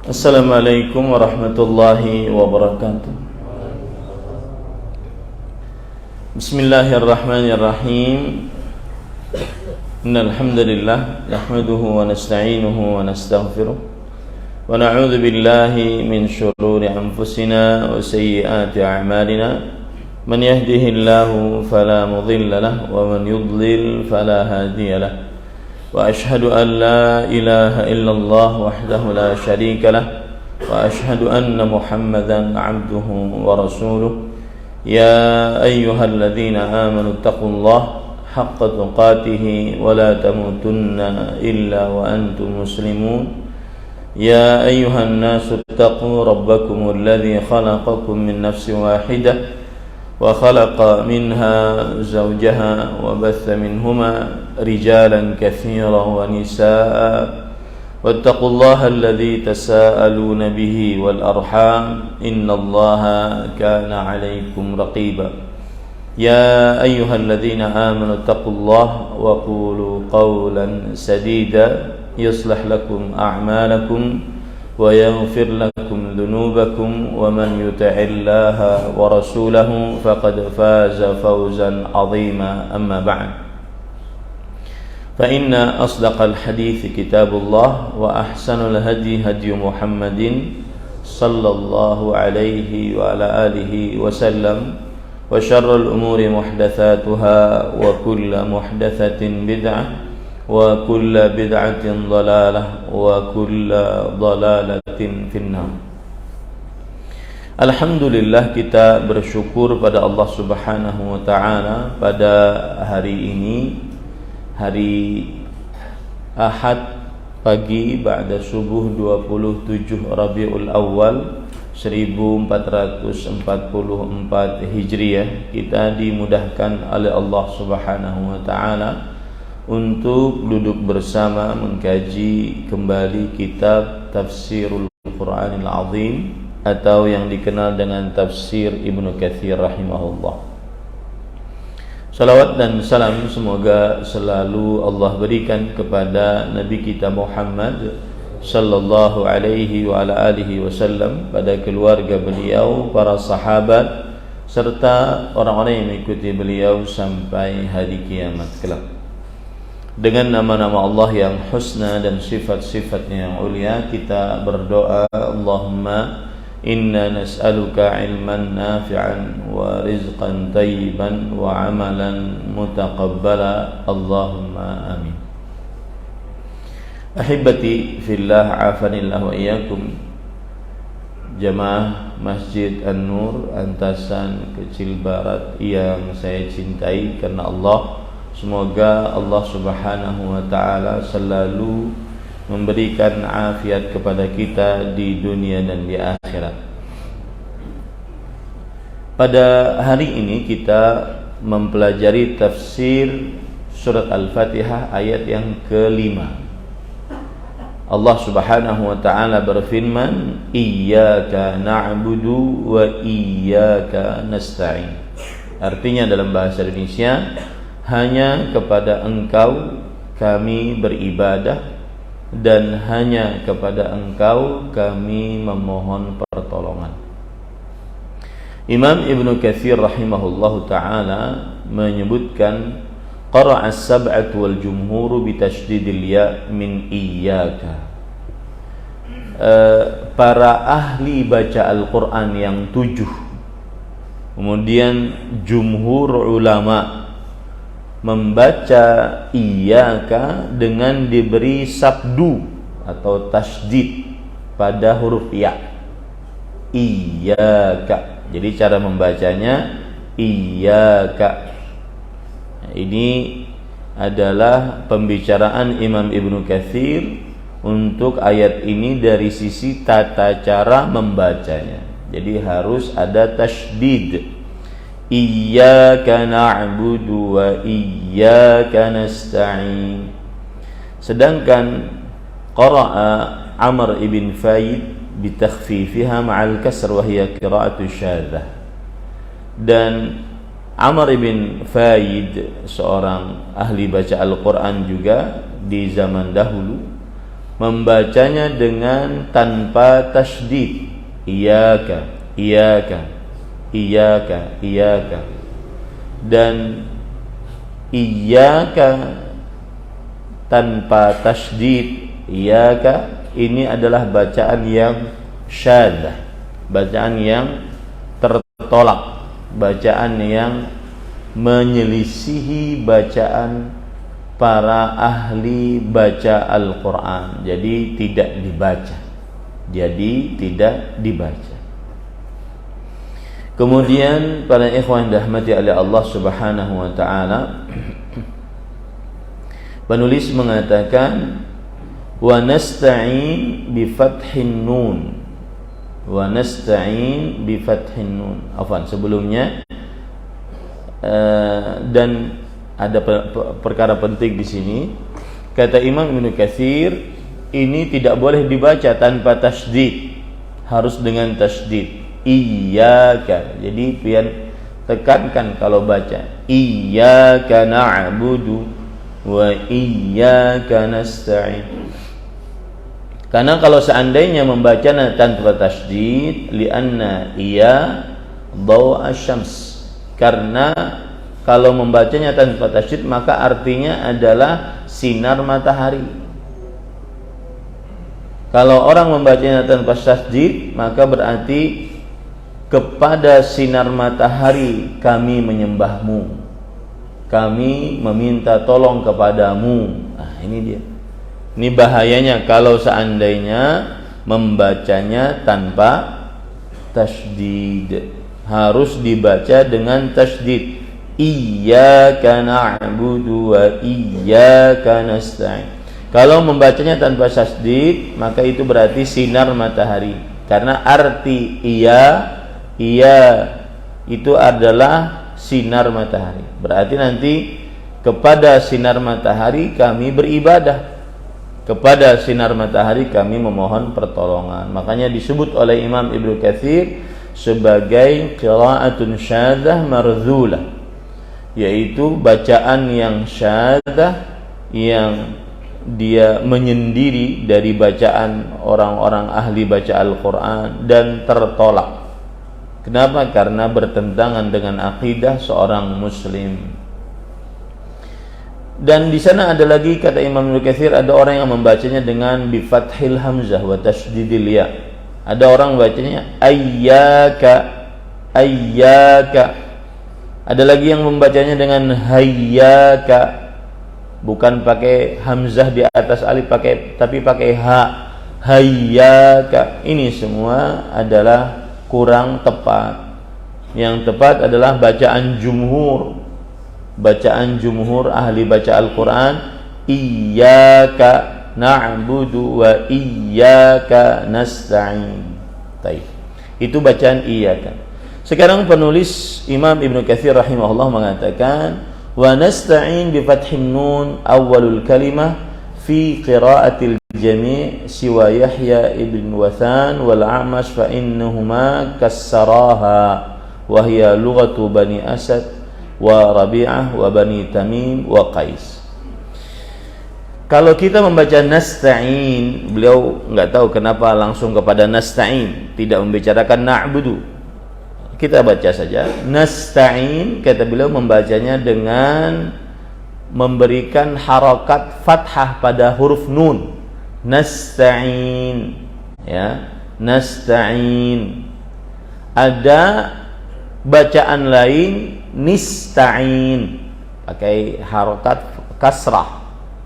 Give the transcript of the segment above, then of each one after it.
Assalamualaikum warahmatullahi wabarakatuh. Bismillahirrahmanirrahim. Innal hamdalillah nahmaduhu wa nasta'inuhu wa nastaghfiruh wa na'udzu billahi min shururi anfusina wa sayyiati a'malina. Man yahdihillahu fala mudilla lahu wa man yudlil fala hadiya lahu. وأشهد أن لا إله إلا الله وحده لا شريك له وأشهد أن محمدا عبده ورسوله يا أيها الذين آمنوا اتقوا الله حق تقاته ولا تموتن إلا وأنتم مسلمون يا أيها الناس اتقوا ربكم الذي خلقكم من نفس واحدة وخلق منها زوجها وبث منهما رجالا كثيرا ونساء واتقوا الله الذي تساءلون به والأرحام إن الله كان عليكم رقيبا يا أيها الذين آمنوا اتقوا الله وقولوا قولا سديدا يصلح لكم أعمالكم ويغفر لكم ذنوبكم ومن يطع الله ورسوله فقد فاز فوزا عظيما أما بعد فإن أصدق الحديث كتاب الله وأحسن الهدي هدي محمد صلى الله عليه وعلى آله وسلم وشر الأمور محدثاتها وكل محدثة بدعة وكل بدعة ضلالة وكل ضلالة في النار. Alhamdulillah, kita bersyukur pada Allah Subhanahu wa taala pada hari ini, hari Ahad pagi ba'da subuh 27 Rabiul Awal 1444 Hijriah, kita dimudahkan oleh Allah Subhanahu wa taala untuk duduk bersama mengkaji kembali kitab Tafsirul Quranil Azim atau yang dikenal dengan Tafsir Ibnu Katsir rahimahullah. Salawat dan salam semoga selalu Allah berikan kepada Nabi kita Muhammad sallallahu alaihi wa ala alihi wasallam, pada keluarga beliau, para sahabat serta orang-orang yang mengikuti beliau sampai hari kiamat kelak. Dengan nama-nama Allah yang husna dan sifat-sifatnya yang ulia, kita berdoa, Allahumma inna nas'aluka ilman nafi'an wa rizqan tayyiban wa amalan mutaqabbala, Allahumma amin. Ahibati fillah, afanillah wa iyyakum. Jamaah Masjid An-Nur Antasan Kecil Barat yang saya cintai karena Allah, semoga Allah Subhanahu wa taala selalu memberikan afiat kepada kita di dunia dan di akhirat. Pada hari ini kita mempelajari tafsir surat Al-Fatihah ayat yang kelima. Allah Subhanahu wa taala berfirman, Iyyaka na'budu wa iyyaka nasta'in. Artinya dalam bahasa Indonesia, hanya kepada Engkau kami beribadah dan hanya kepada Engkau kami memohon pertolongan. Imam Ibnu Katsir rahimahullahu taala menyebutkan, qara'a as-sab'atu wal jumhuru bi tasydidil ya min iyyaka. Para ahli baca Al-Qur'an yang 7, kemudian jumhur ulama membaca iyyaka dengan diberi sabdu atau tasydid pada huruf ya, iyyaka. Jadi cara membacanya iyyaka. Ini adalah pembicaraan Imam Ibnu Katsir untuk ayat ini dari sisi tata cara membacanya. Jadi harus ada tasydid. Iyyaka na'budu wa iyyaka nasta'in. Sedangkan qara'a Amr ibn Faid bitakhfifiha ma'al kasr wa hiya qira'atu syadzah. Dan Amr ibn Faid seorang ahli baca Al-Quran juga di zaman dahulu, membacanya dengan tanpa tasydid. Iyyaka, iyyaka, iyyaka, iyyaka. Dan iyyaka tanpa tasydid, iyyaka, ini adalah bacaan yang syadzah, bacaan yang tertolak, bacaan yang menyelisihi bacaan para ahli baca Al-Quran. Jadi tidak dibaca. Kemudian para ikhwan yang dirahmati oleh Allah Subhanahu wa taala, penulis mengatakan wa nasta'in bi fathin nun. Wa nasta'in bi fathin nun. Afwan, sebelumnya dan ada perkara penting di sini. Kata Imam Ibnu Katsir, ini tidak boleh dibaca tanpa tasydid, harus dengan tasydid. Iyyaka. Jadi pian tekankan kalau baca. Iyyaka na'budu wa iyyaka nasta'in. Karena kalau seandainya membacanya tanpa tasydid, li'anna iya daw asy-syams. Karena kalau membacanya tanpa tasydid maka artinya adalah sinar matahari. Kalau orang membacanya tanpa tasydid maka berarti kepada sinar matahari kami menyembahmu, kami meminta tolong kepadamu. Nah, ini dia. Ini bahayanya kalau seandainya membacanya tanpa tasydid. Harus dibaca dengan tasydid. Iyyaka na'budu wa iyyaka nasta'in. Kalau membacanya tanpa tasydid maka itu berarti sinar matahari. Karena arti iya itu adalah sinar matahari. Berarti nanti kepada sinar matahari kami beribadah. Kepada sinar matahari kami memohon pertolongan. Makanya disebut oleh Imam Ibnu Katsir sebagai qiraatun syadzah mardzulah, yaitu bacaan yang syadzah, yang dia menyendiri dari bacaan orang-orang ahli baca Al-Quran dan tertolak. Kenapa? Karena bertentangan dengan akidah seorang muslim. Dan di sana ada lagi kata Imam Ibnu Katsir, ada orang yang membacanya dengan bi fathil hamzah wa tasydidil ya. Ada orang membacanya ayyaka, ayyaka. Ada lagi yang membacanya dengan hayyaka. Bukan pakai hamzah di atas alif, tapi pakai ha. Hayyaka. Ini semua adalah kurang tepat. Yang tepat adalah bacaan jumhur. Bacaan jumhur ahli baca Al-Quran, iyyaka na'budu wa iyyaka nasta'in. Itu bacaan iyyaka. Sekarang penulis Imam Ibnu Katsir rahimahullah mengatakan wa nasta'in bi fathim nun awalul kalimah fi qiraatil jami' siwa Yahya ibn Wathan wal A'mash fa innahuma kassaraha wa hiya lughatu Bani Asad wa Rabi'ah wa Bani Tamim wa Qais. Kalau kita membaca nasta'in, beliau enggak tahu kenapa langsung kepada nasta'in, tidak membicarakan na'budu. Kita baca saja nasta'in, kata beliau membacanya dengan memberikan harakat fathah pada huruf nun. Nasta'in, ya, nasta'in. Ada bacaan lain nista'in, pakai harakat kasrah.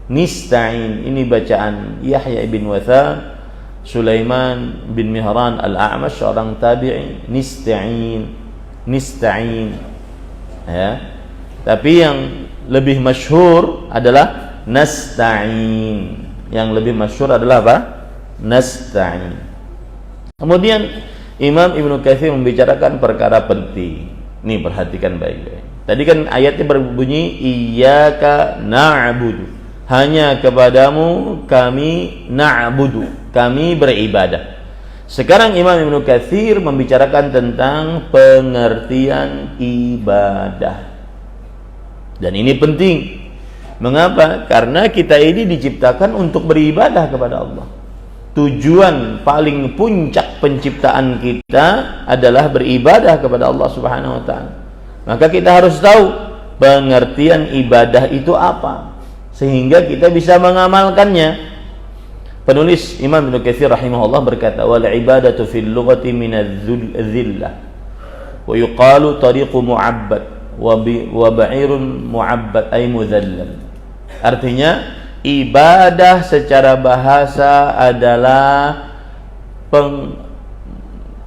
Nista'in, ini bacaan Yahya ibn Wathan, Sulaiman bin Mihran al-A'mash, seorang tabi'i. Nista'in, nista'in, ya. Tapi yang lebih masyhur adalah nasta'in. Yang lebih masyhur adalah apa? Nasta'in. Kemudian Imam Ibnu Katsir membicarakan perkara penting. Nih, perhatikan baik-baik. Tadi kan ayatnya berbunyi iyyaka na'budu. Hanya kepadamu kami na'budu, kami beribadah. Sekarang Imam Ibnu Katsir membicarakan tentang pengertian ibadah. Dan ini penting, Mengapa? Karena kita ini diciptakan untuk beribadah kepada Allah. Tujuan paling puncak penciptaan kita adalah beribadah kepada Allah Subhanahu wa taala. Maka kita harus tahu pengertian ibadah itu apa, sehingga kita bisa mengamalkannya. Penulis Imam Ibnu Katsir rahimahullah berkata, wal ibadatu fil lughati min adz-dzillah wa yuqalu tariqu mu'abbad wa ba'irun mu'abbad ay mudhallal. Artinya ibadah secara bahasa adalah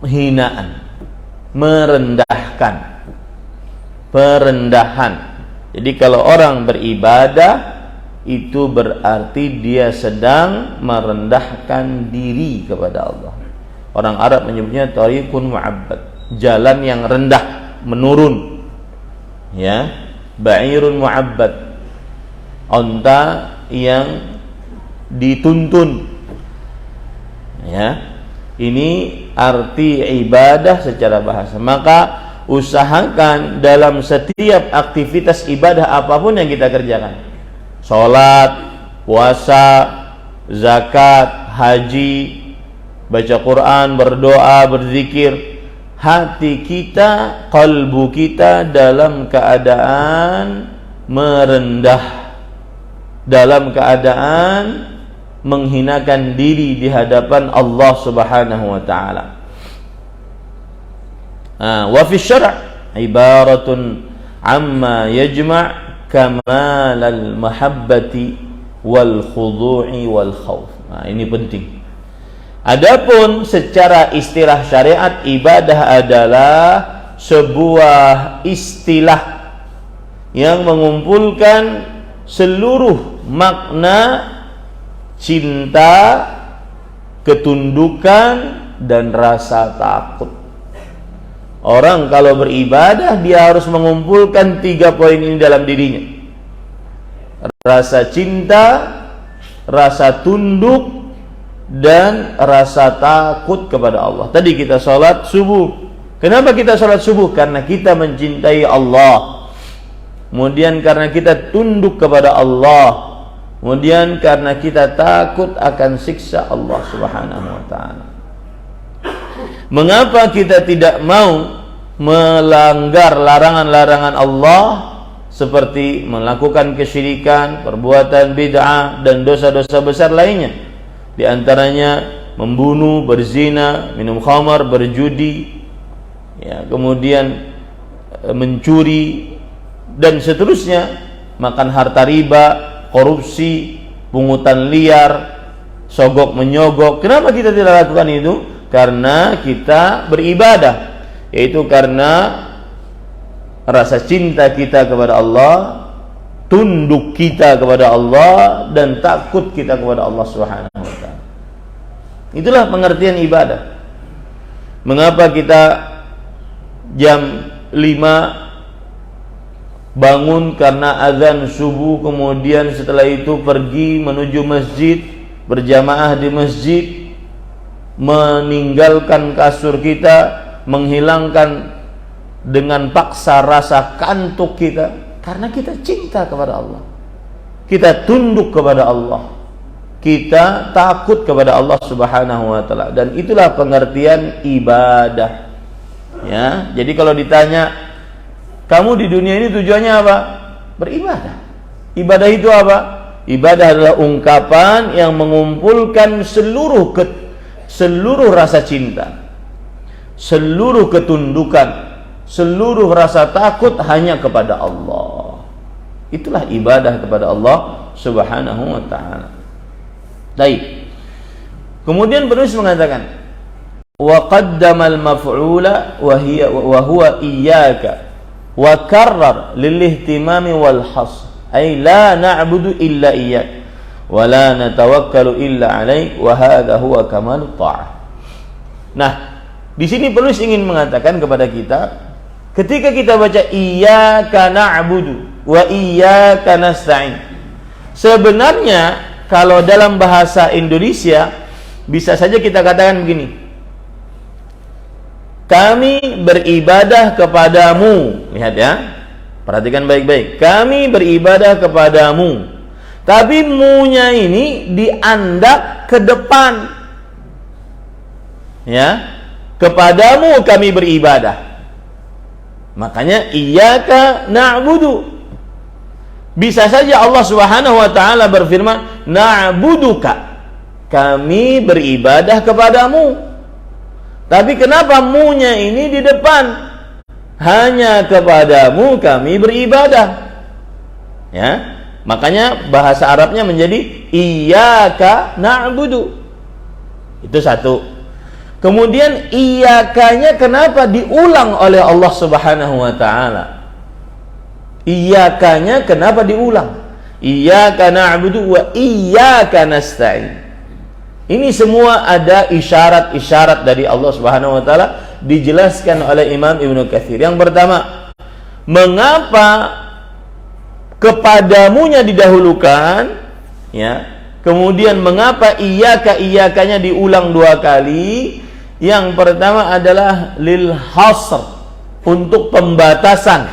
penghinaan, merendahkan, perendahan. Jadi kalau orang beribadah itu berarti dia sedang merendahkan diri kepada Allah. Orang Arab menyebutnya tariqun mu'abbad, jalan yang rendah, menurun. Ya, ba'irun mu'abbad, onta yang dituntun. Ya, ini arti ibadah secara bahasa. Maka usahakan dalam setiap aktivitas ibadah apapun yang kita kerjakan, sholat, puasa, zakat, haji, baca Quran, berdoa, berzikir, hati kita, kalbu kita dalam keadaan merendah, dalam keadaan menghinakan diri di hadapan Allah Subhanahu wa taala. Wa fi syara' ibaratun amma yajma' kamal al-mahabbati wal khudu'i wal khauf. Ini penting. Adapun secara istilah syariat, ibadah adalah sebuah istilah yang mengumpulkan seluruh makna cinta, ketundukan, dan rasa takut. Orang kalau beribadah dia harus mengumpulkan 3 poin ini dalam dirinya: rasa cinta, rasa tunduk, dan rasa takut kepada Allah. Tadi kita sholat subuh. Kenapa kita sholat subuh? Karena kita mencintai Allah. Kemudian karena kita tunduk kepada Allah. Kemudian karena kita takut akan siksa Allah Subhanahu wa taala. Mengapa kita tidak mau melanggar larangan-larangan Allah seperti melakukan kesyirikan, perbuatan bid'ah, dan dosa-dosa besar lainnya? Di antaranya membunuh, berzina, minum khamar, berjudi, ya, kemudian mencuri dan seterusnya, makan harta riba, korupsi, pungutan liar, sogok menyogok. Kenapa kita tidak lakukan itu? Karena kita beribadah, yaitu karena rasa cinta kita kepada Allah, tunduk kita kepada Allah, dan takut kita kepada Allah Subhanahu wa taala. Itulah pengertian ibadah. Mengapa kita jam 5 bangun karena azan subuh, kemudian setelah itu pergi menuju masjid, berjamaah di masjid, meninggalkan kasur kita, menghilangkan dengan paksa rasa kantuk kita, karena kita cinta kepada Allah, kita tunduk kepada Allah, kita takut kepada Allah Subhanahu wa taala. Dan itulah pengertian ibadah. Ya, jadi kalau ditanya, kamu di dunia ini tujuannya apa? Beribadah. Ibadah itu apa? Ibadah adalah ungkapan yang mengumpulkan seluruh rasa cinta, seluruh ketundukan, seluruh rasa takut hanya kepada Allah. Itulah ibadah kepada Allah Subhanahu wa taala. Baik. Kemudian penulis mengatakan, wa qaddama al-maf'ula wa huwa iyyaka wa karrar lil ihtimami wal has, ay la na'budu illa iyyak wa la natawakkalu illa 'alaik wa hadha huwa kamalut ta'ah. Nah, di sini penulis ingin mengatakan kepada kita, ketika kita baca iyyaka na'budu wa iyyaka nasta'in, sebenarnya kalau dalam bahasa Indonesia bisa saja kita katakan begini: kami beribadah kepadamu. Lihat ya, Perhatikan baik-baik. Kami beribadah kepadamu. Tapi mu-nya ini diandak ke depan. Ya. Kepadamu kami beribadah. Makanya iyyaka na'budu. Bisa saja Allah Subhanahu wa taala berfirman, na'buduka. Kami beribadah kepadamu. Tapi kenapa mu-nya ini di depan? Hanya kepadamu kami beribadah. Ya. Makanya bahasa Arabnya menjadi iyyaka na'budu. Itu satu. Kemudian iyyakanya kenapa diulang oleh Allah Subhanahu wa taala? Iyyakanya kenapa diulang? Iyyaka na'budu wa iyyaka nasta'in. Ini semua ada isyarat-isyarat dari Allah Subhanahu wa taala, dijelaskan oleh Imam Ibnu Katsir. Yang pertama, mengapa kepadamunya didahulukan, ya. Kemudian mengapa iyyakanya diulang 2 kali? Yang pertama adalah lil hasr, untuk pembatasan.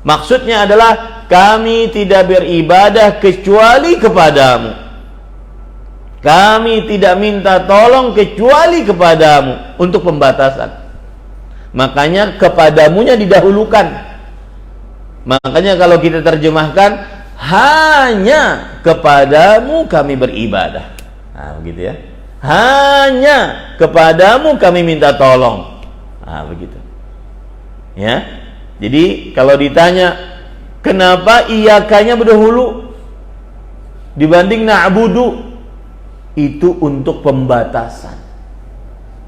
Maksudnya adalah kami tidak beribadah kecuali kepadamu. Kami tidak minta tolong kecuali kepadamu, untuk pembatasan. Makanya kepadamunya didahulukan. Makanya kalau kita terjemahkan, hanya kepadamu kami beribadah. Nah, begitu ya. Hanya kepadamu kami minta tolong. Nah, begitu. Ya. Jadi kalau ditanya kenapa iyakanya berdahulu dibanding na'budu, itu untuk pembatasan,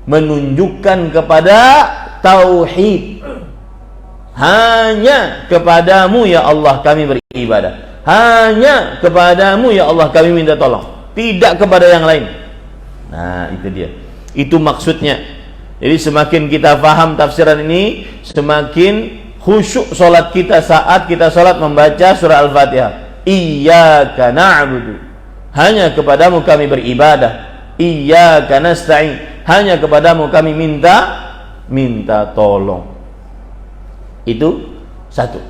menunjukkan kepada tauhid. Hanya kepadamu ya Allah kami beribadah. Hanya kepadamu ya Allah kami minta tolong, tidak kepada yang lain. Nah, itu dia. Itu maksudnya. Jadi semakin kita paham tafsiran ini, semakin khusyuk solat kita saat kita solat membaca surah Al-Fatihah. Iyyaka na'budu, hanya kepadamu kami beribadah. Iyyaka nasta'in, hanya kepadamu kami minta tolong. Itu satu.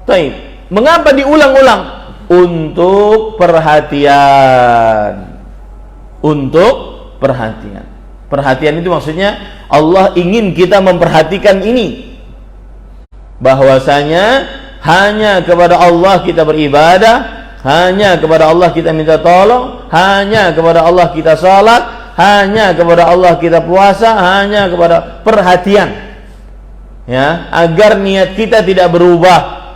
Baik. Mengapa diulang-ulang? Untuk perhatian. Untuk perhatian. Perhatian itu maksudnya Allah ingin kita memperhatikan ini, bahwasanya hanya kepada Allah kita beribadah, hanya kepada Allah kita minta tolong, hanya kepada Allah kita salat, hanya kepada Allah kita puasa, hanya kepada perhatian. Ya, agar niat kita tidak berubah.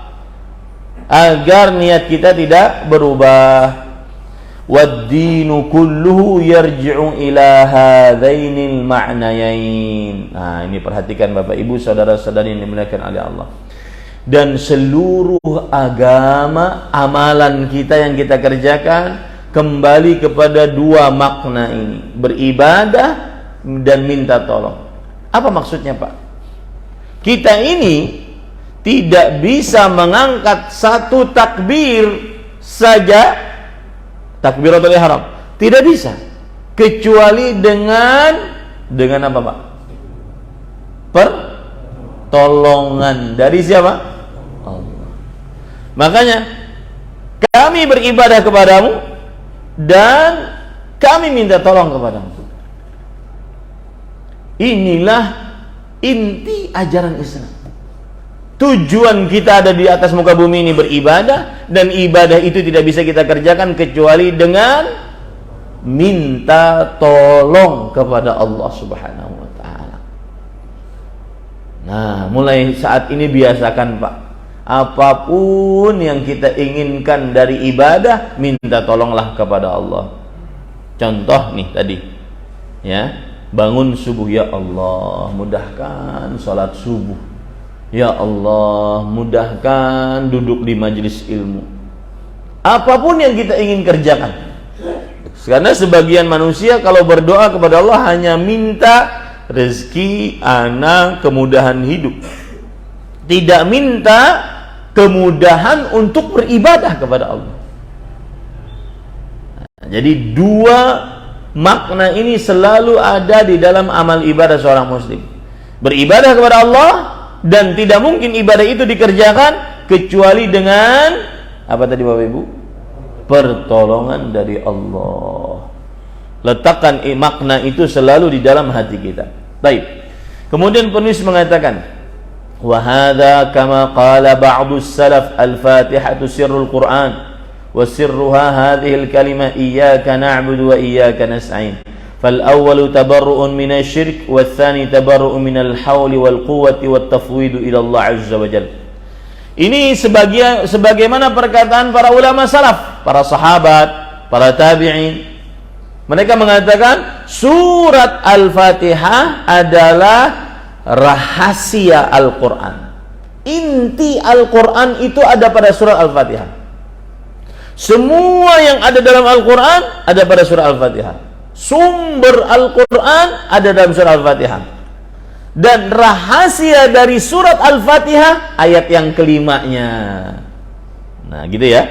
Agar niat kita tidak berubah. Wad-dinu kulluhu yarji'u ila hadainil ma'nayain. Nah, ini perhatikan Bapak Ibu, saudara-saudari yang dimuliakan oleh Allah. Dan seluruh agama, amalan kita yang kita kerjakan kembali kepada 2 makna ini, beribadah dan minta tolong. Apa maksudnya, Pak? Kita ini tidak bisa mengangkat satu takbir saja, takbiratul ihram, tidak bisa, kecuali dengan apa, Pak? Pertolongan dari siapa? Allah. Makanya kami beribadah kepadamu dan kami minta tolong kepadamu. Inilah inti ajaran Islam. Tujuan kita ada di atas muka bumi ini beribadah, dan ibadah itu tidak bisa kita kerjakan kecuali dengan minta tolong kepada Allah Subhanahu wa taala. Nah, mulai saat ini biasakan, Pak, apapun yang kita inginkan dari ibadah, minta tolonglah kepada Allah. Contoh nih tadi, ya, bangun subuh, ya Allah mudahkan salat subuh. Ya Allah, mudahkan duduk di majelis ilmu. Apapun yang kita ingin kerjakan. Karena sebagian manusia kalau berdoa kepada Allah hanya minta rezeki, anak, kemudahan hidup. Tidak minta kemudahan untuk beribadah kepada Allah. Jadi 2 makna ini selalu ada di dalam amal ibadah seorang muslim. Beribadah kepada Allah, dan tidak mungkin ibadah itu dikerjakan kecuali dengan apa tadi Bapak Ibu? Pertolongan dari Allah. Letakkan makna itu selalu di dalam hati kita. Baik. Kemudian penulis mengatakan, wa hadza kama qala ba'du salaf al-Fatihatu sirrul Qur'an wa sirruha hadhihi al-kalimah iyyaka na'budu wa iyyaka nasta'in. فالأول تبرؤ من الشرك والثاني تبرؤ من الحول والقوة والتفويض إلى الله عز وجل. Ini sebagaimana perkataan para ulama salaf, para sahabat, para tabi'in. Mereka mengatakan surat Al-Fatihah adalah rahasia Al-Quran. Inti Al-Quran itu ada pada surat Al-Fatihah. Semua yang ada dalam Al-Quran ada pada surat Al-Fatihah. Sumber Al-Quran ada dalam surat Al-Fatihah. Dan rahasia dari surat Al-Fatihah ayat yang kelimanya. Nah gitu ya.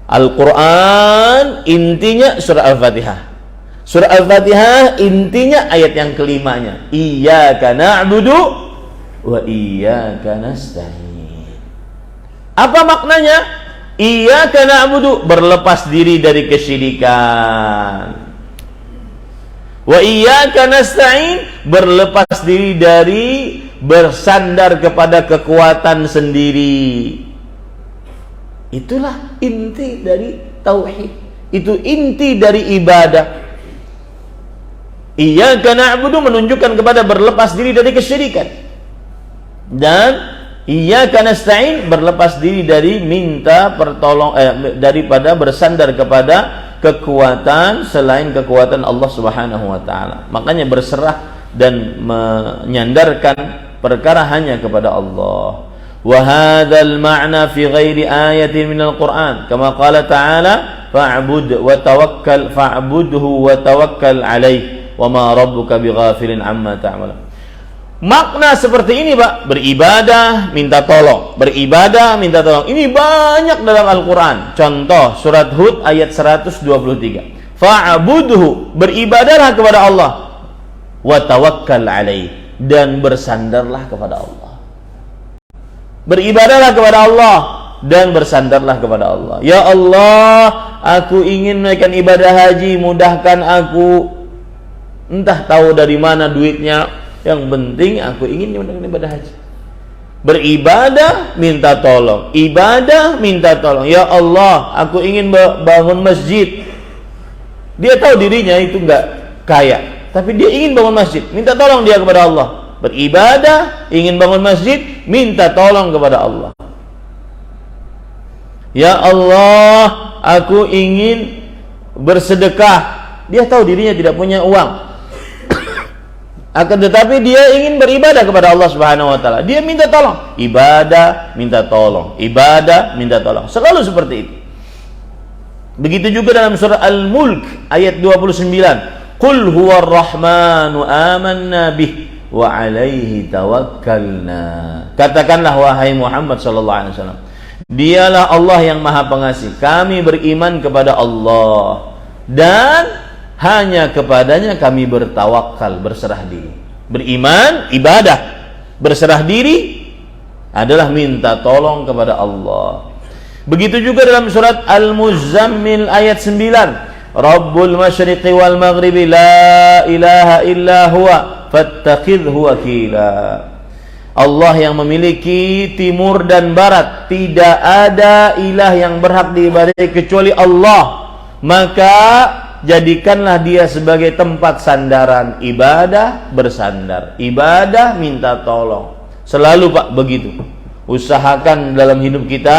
Al-Quran intinya surat Al-Fatihah. Surat Al-Fatihah intinya ayat yang kelimanya. Iyyaka na'budu wa iyyaka nasta'in. Apa maknanya? Iyyaka na'budu, berlepas diri dari kesyirikan. Wa iyyaka nasta'in, berlepas diri dari bersandar kepada kekuatan sendiri. Itulah inti dari tauhid. Itu inti dari ibadah. Iyyaka na'budu menunjukkan kepada berlepas diri dari kesyirikan. Dan iyyaka nasta'in berlepas diri dari minta daripada bersandar kepada kekuatan selain kekuatan Allah Subhanahu wa taala. Makanya berserah dan menyandarkan perkara hanya kepada Allah. Wa hadzal ma'na fi ghairi ayatin minal Qur'an kama qala ta'ala fa'budhu wa tawakkal 'alaihi wa ma rabbuka bighafilin 'amma ta'malun. Makna seperti ini, Pak, beribadah minta tolong, beribadah minta tolong. Ini banyak dalam Al-Qur'an. Contoh surat Hud ayat 123. Fa'budhu, beribadahlah kepada Allah, wa tawakkal 'alaihi, dan bersandarlah kepada Allah. Beribadahlah kepada Allah dan bersandarlah kepada Allah. Ya Allah, aku ingin menaikkan ibadah haji, mudahkan aku. Entah tahu dari mana duitnya, yang penting aku ingin menaikkan ibadah haji. Beribadah minta tolong, ibadah minta tolong. Ya Allah, aku ingin bangun masjid. Dia tahu dirinya itu enggak kaya, tapi dia ingin bangun masjid, minta tolong dia kepada Allah. Beribadah, ingin bangun masjid, minta tolong kepada Allah. Ya Allah, aku ingin bersedekah. Dia tahu dirinya tidak punya uang, akan tetapi dia ingin beribadah kepada Allah Subhanahu wa taala. Dia minta tolong, ibadah minta tolong, ibadah minta tolong. Selalu seperti itu. Begitu juga dalam surah Al-Mulk ayat 29. Qul huwar rahmanu amanna bih wa alaihi tawakkalna. Katakanlah wahai Muhammad sallallahu alaihi wasallam, dialah Allah yang Maha Pengasih. Kami beriman kepada Allah dan hanya kepadanya kami bertawakal, berserah diri. Beriman, ibadah. Berserah diri adalah minta tolong kepada Allah. Begitu juga dalam surat Al-Muzammil ayat 9. Rabbul masyriqi wal maghribi la ilaha illa huwa fattakhidhu wakila. Allah yang memiliki timur dan barat, tidak ada ilah yang berhak diibadahi kecuali Allah. Maka jadikanlah dia sebagai tempat sandaran. Ibadah bersandar, ibadah minta tolong. Selalu, Pak, begitu. Usahakan dalam hidup kita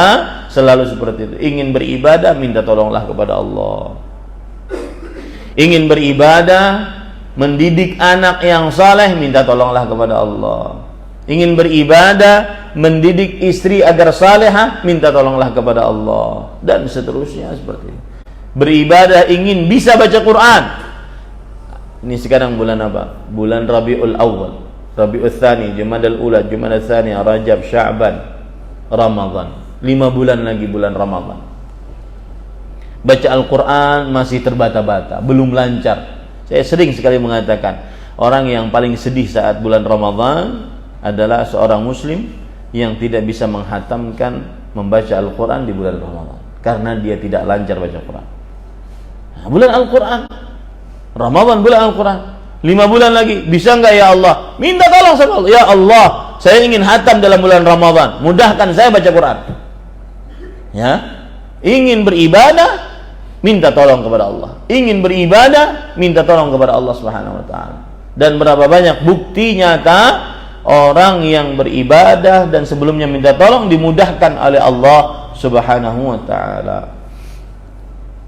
selalu seperti itu. Ingin beribadah, minta tolonglah kepada Allah. Ingin beribadah, mendidik anak yang saleh, minta tolonglah kepada Allah. Ingin beribadah, mendidik istri agar salehah, minta tolonglah kepada Allah. Dan seterusnya seperti itu. Beribadah, ingin bisa baca Quran. Ini sekarang bulan apa? Bulan Rabiul Awal, Rabiul Tsani, Jumadal Ula, Jumadal Tsani, Rajab, Sya'ban, Ramadan. 5 bulan lagi bulan Ramadan. Baca Al-Quran masih terbata-bata, belum lancar. Saya sering sekali mengatakan, orang yang paling sedih saat bulan Ramadan adalah seorang muslim yang tidak bisa menghatamkan membaca Al-Quran di bulan Ramadan karena dia tidak lancar baca Quran. Nah, bulan Al-Quran, Ramadan bulan Al-Quran, 5 bulan lagi, bisa enggak ya Allah? Minta tolong sama Allah. Ya Allah, saya ingin hatam dalam bulan Ramadan, mudahkan saya baca Quran. Ya, ingin beribadah, minta tolong kepada Allah. Ingin beribadah, minta tolong kepada Allah Subhanahu wa taala. Dan berapa banyak bukti nyata orang yang beribadah dan sebelumnya minta tolong dimudahkan oleh Allah Subhanahu wa taala.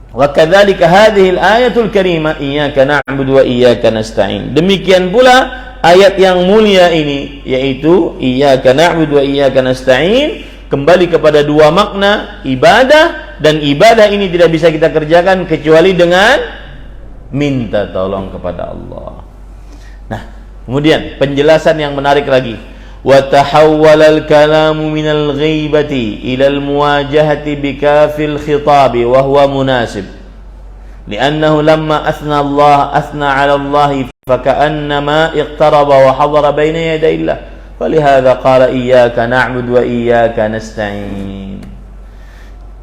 Wa kadzalika hadhihi al-ayatul karimah iyyaka na'budu wa iyyaka nasta'in. Demikian pula ayat yang mulia ini, yaitu iyyaka na'budu wa iyyaka nasta'in, kembali kepada dua makna ibadah, dan ibadah ini tidak bisa kita kerjakan kecuali dengan minta tolong kepada Allah. Nah, kemudian penjelasan yang menarik lagi, wa tahawwala al-kalamu min al-ghaibati ila al-muwajahati bi kafil khitab wa huwa munasib li'annahu lamma athna 'ala Allah faka'annama iqtaraba wa hadara baina yaday Allah falihadza qala iyyaka na'budu wa iyyaka nasta'in.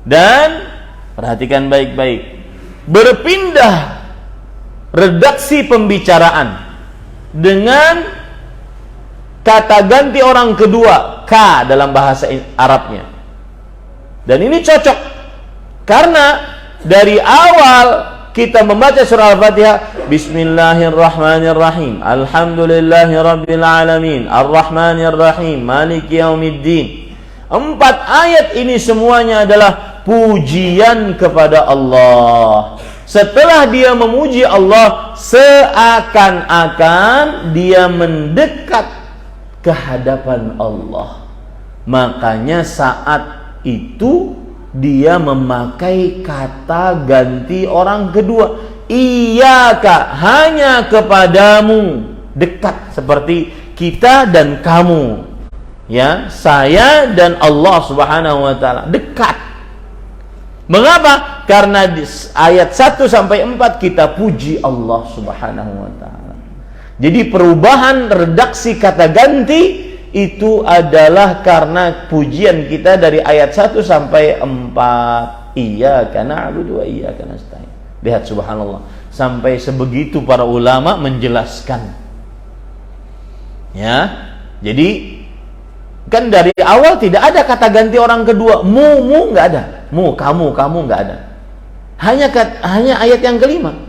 Dan perhatikan baik-baik, berpindah redaksi pembicaraan dengan kata ganti orang kedua, ka dalam bahasa Arabnya. Dan ini cocok karena dari awal kita membaca surah Al-Fatihah, Bismillahirrahmanirrahim, Alhamdulillahirabbil alamin, Arrahmanirrahim, Maliki yaumiddin. 4 ayat ini semuanya adalah pujian kepada Allah. Setelah dia memuji Allah, seakan-akan dia mendekat ke hadapan Allah. Makanya saat itu dia memakai kata ganti orang kedua, iyyaka, hanya kepadamu, dekat seperti kita dan kamu, ya, saya dan Allah Subhanahu wa taala, dekat. Mengapa? Karena di ayat 1 sampai 4 kita puji Allah Subhanahu wa taala. Jadi perubahan redaksi kata ganti itu adalah karena pujian kita dari ayat 1 sampai 4. Iyyaka na'budu wa iyyaka nasta'in. Lihat subhanallah, sampai sebegitu para ulama menjelaskan. Ya. Jadi kan dari awal tidak ada kata ganti orang kedua, mu enggak ada. Mu, kamu enggak ada. Hanya ayat yang kelima.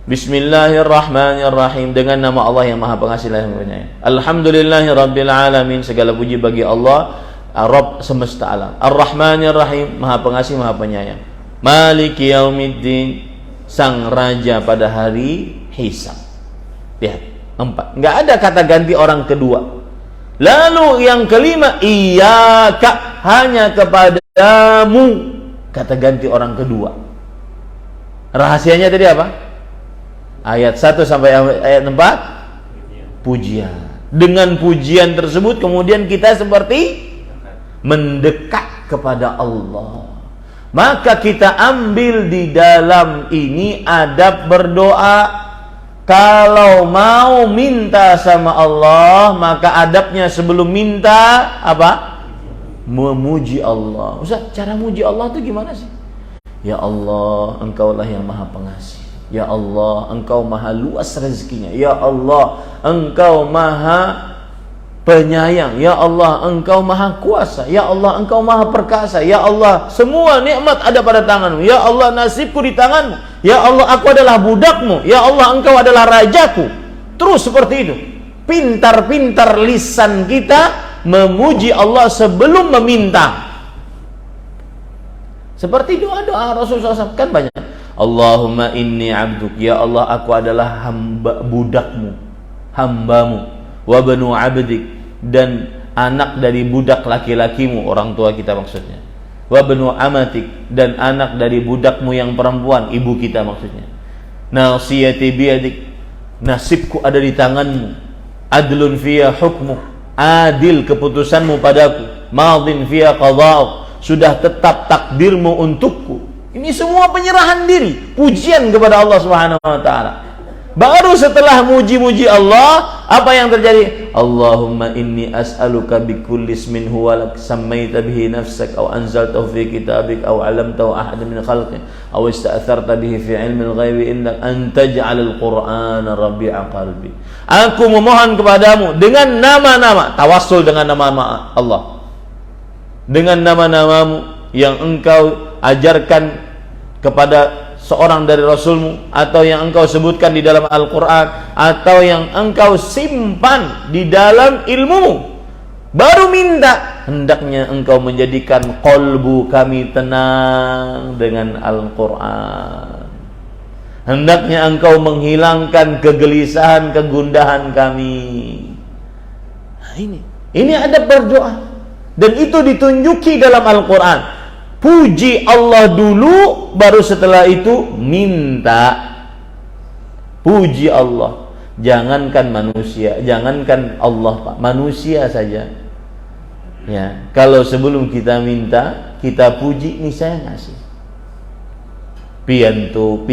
Bismillahirrahmanirrahim, dengan nama Allah yang Maha Pengasih lagi Penyayang. Alhamdulillahirabbil alamin, segala puji bagi Allah, Rabb semesta alam. Ar-Rahmanirrahim, Maha Pengasih, Maha Penyayang. Maliki yaumiddin, sang raja pada hari hisab. Lihat, 4. Enggak ada kata ganti orang kedua. Lalu yang kelima, iyyaka, hanya kepadamu, kata ganti orang kedua. Rahasianya tadi apa? Ayat 1 sampai ayat 4, pujian. Dengan pujian tersebut kemudian kita seperti mendekat kepada Allah. Maka kita ambil di dalam ini adab berdoa. Kalau mau minta sama Allah, maka adabnya sebelum minta apa? Memuji Allah. Ustaz, cara muji Allah itu gimana sih? Ya Allah, Engkaulah yang Maha Pengasih. Ya Allah, Engkau Maha luas rezekinya. Ya Allah, Engkau Maha Penyayang. Ya Allah, Engkau Maha Kuasa. Ya Allah, Engkau Maha Perkasa. Ya Allah, semua nikmat ada pada tanganmu. Ya Allah, nasibku di tanganmu. Ya Allah, aku adalah budakmu. Ya Allah, Engkau adalah rajaku. Terus seperti itu. Pintar-pintar lisan kita memuji Allah sebelum meminta. Seperti doa-doa Rasulullah SAW kan banyak. Allahumma inni abduk, ya Allah, aku adalah budakmu, hambamu, wa banu abdik, dan anak dari budak laki-lakimu, orang tua kita maksudnya, wa banu amatik, dan anak dari budakmu yang perempuan, ibu kita maksudnya. Nasiyati biyadik, nasibku ada di tanganmu. Adlun fiya hukmu, adil keputusanmu padaku. Madin fiya qada'uk, sudah tetap takdirmu untukku. Ini semua penyerahan diri, pujian kepada Allah Subhanahu wa taala. Baru setelah muji-muji Allah, Apa yang terjadi? Allahumma inni as'aluka bikulli ismin huwa lak sammaita bihi nafsak aw anzaltahu fi kitabik aw 'allamtahu ahadan min khalqik aw ista'tharta bihi fi 'ilmil ghaibi innaka an taj'alal qur'ana rabi'a qalbi. Aku memohon kepadamu dengan nama-nama, tawassul dengan nama-nama Allah, dengan nama-namamu yang engkau ajarkan kepada seorang dari Rasulmu, atau yang engkau sebutkan di dalam Al-Quran, atau yang engkau simpan di dalam ilmumu, baru minta, hendaknya engkau menjadikan qalbu kami tenang dengan Al-Quran, hendaknya engkau menghilangkan kegelisahan, kegundahan kami. Nah, ini adab berdoa, dan itu ditunjuki dalam Al-Quran. Puji Allah dulu, baru setelah itu minta. Puji Allah. Jangankan manusia, jangankan Allah, Pak, manusia saja. Ya, kalau sebelum kita minta, kita puji, nih saya ngasih. Piantu.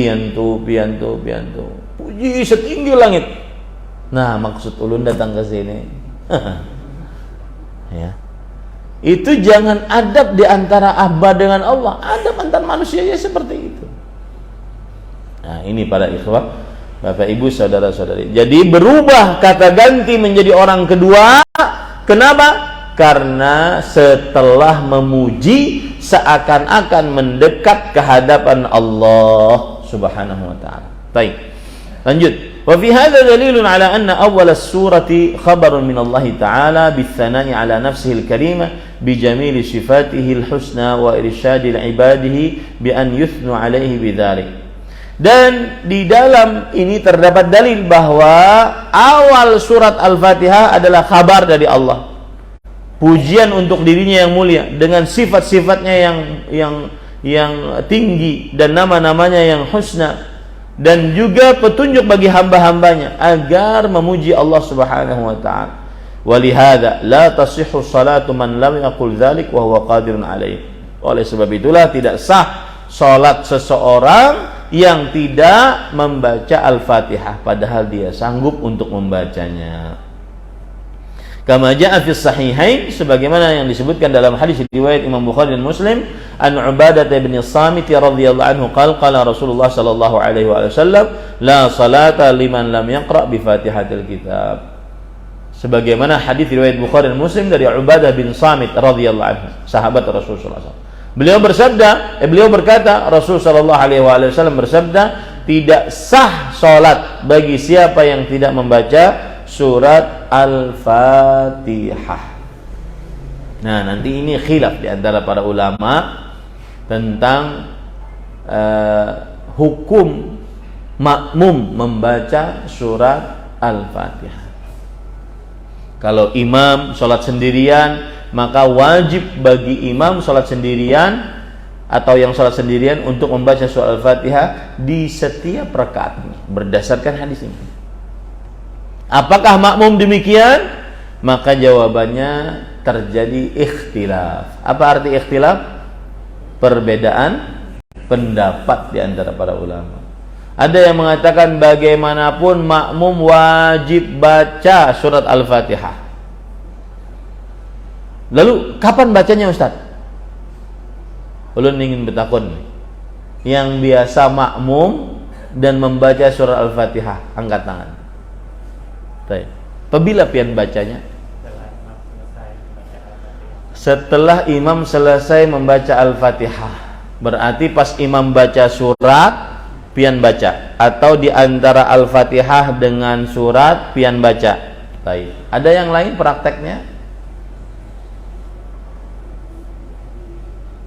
Puji setinggi langit. Nah, maksud ulun datang ke sini. Ya. Itu jangan adab di antara hamba dengan Allah. Adab antar manusia ya seperti itu. Nah, ini para ikhwah, Bapak Ibu, saudara-saudari. Jadi berubah kata ganti menjadi orang kedua. Kenapa? Karena setelah memuji seakan-akan mendekat ke hadapan Allah Subhanahu wa taala. Baik. Lanjut. Wa fi hadza dalilun ala anna awwal as-surati khabarun min Allah Ta'ala bi-thana'i ala nafsihi al-karimah bi jamili sifatihi al-husna wa irsyadi ibadihi bi an yuthnu alaihi bidzalik. Dan di dalam ini terdapat dalil bahwa awal surat Al-Fatihah adalah kabar dari Allah, pujian untuk dirinya yang mulia dengan sifat-sifatnya yang tinggi dan nama-namanya yang husna, dan juga petunjuk bagi hamba-hambanya agar memuji Allah Subhanahu wa taala. Walihada la tasihhu salatu man lam yaqul dzalik wa huwa qadirun alaih. Oleh sebab itulah tidak sah salat seseorang yang tidak membaca Al-Fatihah padahal dia sanggup untuk membacanya. Kama jaa fi sahihain, sebagaimana yang disebutkan dalam hadis riwayat Imam Bukhari dan Muslim, an Ubadah bin Samit radhiyallahu anhu qala Rasulullah sallallahu alaihi wasallam la salata liman lam yaqra bi Fatihatil kitab. Sebagaimana hadis riwayat Bukhari dan Muslim dari Ubadah bin Samit radhiyallahu anhu, sahabat Rasulullah SAW. Beliau berkata, Rasul sallallahu alaihi wasallam bersabda, tidak sah salat bagi siapa yang tidak membaca surat Al-Fatihah. Nah, nanti ini khilaf di antara para ulama tentang hukum makmum membaca surat Al-Fatihah. Kalau imam sholat sendirian, maka wajib bagi imam sholat sendirian atau yang sholat sendirian untuk membaca surat Al-Fatihah di setiap rakaat berdasarkan hadis ini. Apakah makmum demikian? Maka jawabannya terjadi ikhtilaf. Apa arti ikhtilaf? Perbedaan pendapat di antara para ulama. Ada yang mengatakan bagaimanapun makmum wajib baca surat Al-Fatihah. Lalu kapan bacanya, Ustaz? Ulun ingin bertakun. Yang biasa makmum dan membaca surat Al-Fatihah, angkat tangan. Apabila pian bacanya? Setelah imam selesai membaca Al-Fatihah. Berarti pas imam baca surat, pian baca. Atau di antara Al-Fatihah dengan surat, pian baca. Baik. Ada yang lain prakteknya?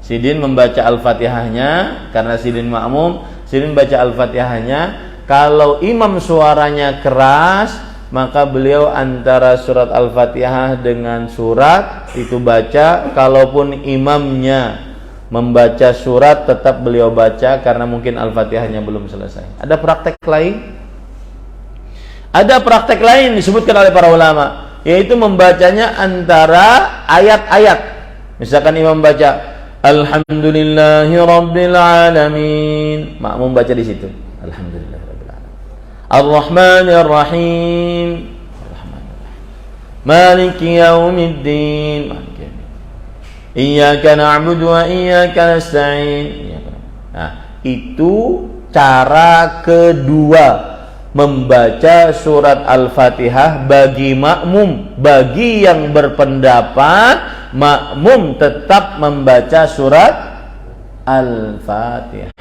Sidin membaca Al-Fatihahnya, karena Sidin makmum, Sidin baca Al-Fatihahnya. Kalau imam suaranya keras, maka beliau antara surat Al-Fatihah dengan surat itu baca. Kalaupun imamnya membaca surat, tetap beliau baca karena mungkin Al-Fatihahnya belum selesai. Ada praktek lain? Ada praktek lain disebutkan oleh para ulama, yaitu membacanya antara ayat-ayat. Misalkan imam baca Alhamdulillahirabbil alamin, makmum baca di situ Alhamdulillahirabbil alamin, Ar-Rahmanir Rahim, Maliki yaumiddin. Iyyaka na'budu wa iyyaka nasta'in. Nah, itu cara kedua membaca surat Al-Fatihah bagi makmum. Bagi yang berpendapat makmum tetap membaca surat Al-Fatihah.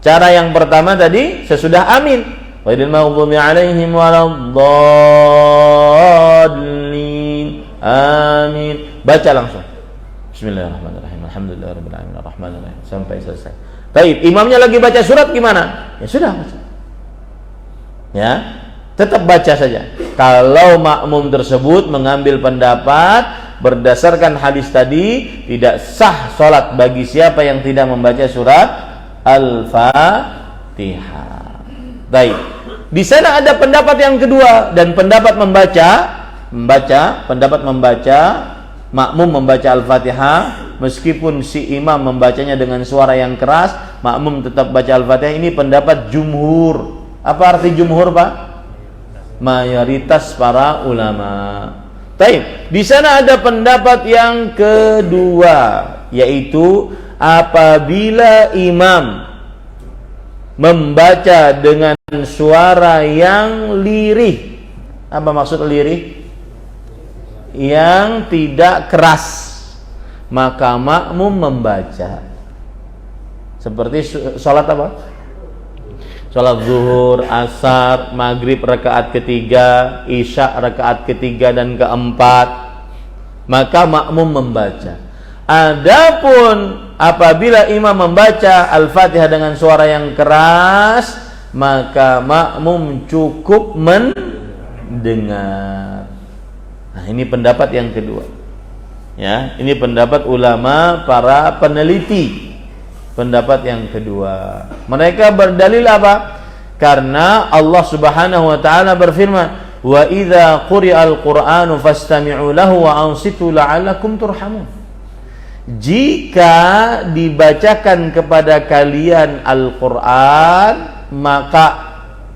Cara yang pertama tadi sesudah amin. Ghairil maghdubi 'alaihim waladdallin. Amin. Baca langsung. Bismillahirrahmanirrahim. Alhamdulillahirabbil alamin arrahmanirrahim sampai selesai. Baik, imamnya lagi baca surat gimana? Ya sudah baca. Ya, tetap baca saja. Kalau makmum tersebut mengambil pendapat berdasarkan hadis tadi, tidak sah salat bagi siapa yang tidak membaca surat Al-Fatihah. Baik. Di sana ada pendapat yang kedua dan pendapat makmum membaca Al-Fatihah meskipun si imam membacanya dengan suara yang keras, makmum tetap baca Al-Fatihah. Ini pendapat jumhur. Apa arti jumhur, Pak? Mayoritas para ulama. Baik, di sana ada pendapat yang kedua, yaitu apabila imam membaca dengan suara yang lirih. Apa maksud lirih? Yang tidak keras, maka makmum membaca. Seperti sholat apa? Sholat zuhur, asar, maghrib rakaat ketiga, isya rakaat ketiga dan keempat, maka makmum membaca. Adapun apabila imam membaca Al-Fatihah dengan suara yang keras, maka makmum cukup mendengar. Nah, ini pendapat yang kedua. Ya, ini pendapat ulama para peneliti. Pendapat yang kedua. Mereka berdalil apa? Karena Allah Subhanahu wa taala berfirman, "Wa idza quri'al Qur'anu fastami'u lahu wa ansitu la'allakum turhamun." Jika dibacakan kepada kalian Al-Qur'an, maka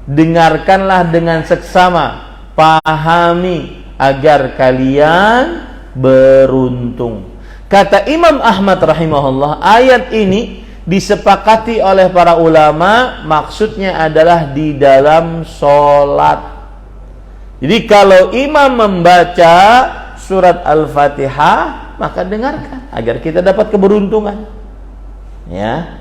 dengarkanlah dengan seksama, pahami agar kalian beruntung. Kata Imam Ahmad rahimahullah, ayat ini disepakati oleh para ulama, maksudnya adalah di dalam sholat. Jadi kalau imam membaca surat Al-Fatihah, maka dengarkan agar kita dapat keberuntungan. Ya.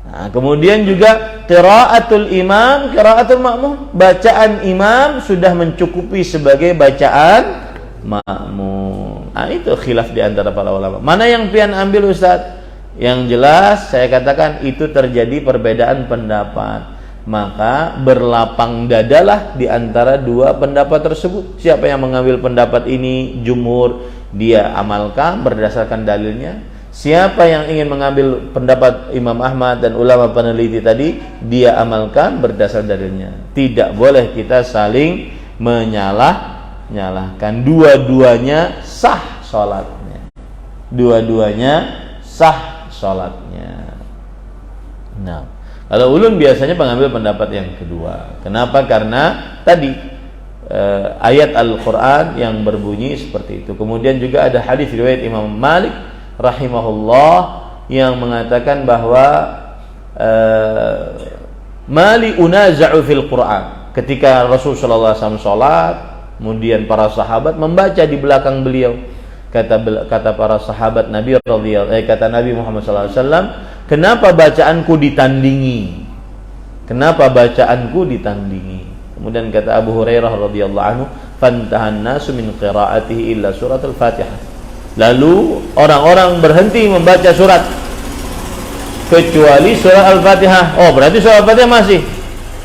Nah, kemudian juga qiraatul imam, qiraatul makmum. Bacaan imam sudah mencukupi sebagai bacaan makmum. Nah, itu khilaf di antara para ulama. Mana yang pian ambil Ustaz? Yang jelas saya katakan itu terjadi perbedaan pendapat. Maka berlapang dadalah di antara dua pendapat tersebut. Siapa yang mengambil pendapat ini jumhur, dia amalkan berdasarkan dalilnya. Siapa yang ingin mengambil pendapat Imam Ahmad dan ulama peneliti tadi, dia amalkan berdasar dalilnya. Tidak boleh kita saling menyalahkan. Dua-duanya sah sholatnya. Dua-duanya sah sholatnya. Nah, kalau ulun biasanya mengambil pendapat yang kedua. Kenapa? Karena tadi ayat Al-Quran yang berbunyi seperti itu. Kemudian juga ada hadis riwayat Imam Malik rahimahullah yang mengatakan bahwa mali unaza'u fil Quran. Ketika Rasulullah SAW sholat, kemudian para sahabat membaca di belakang beliau. Kata para sahabat Nabi kata Nabi Muhammad SAW, kenapa bacaanku ditandingi? Kenapa bacaanku ditandingi? Kemudian kata Abu Hurairah radhiyallahu anhu, fantahan nasu min qiraatihi illa surat Al-Fatihah. Lalu orang-orang berhenti membaca surat kecuali surat Al-Fatihah. Oh, berarti surat Al-Fatihah masih.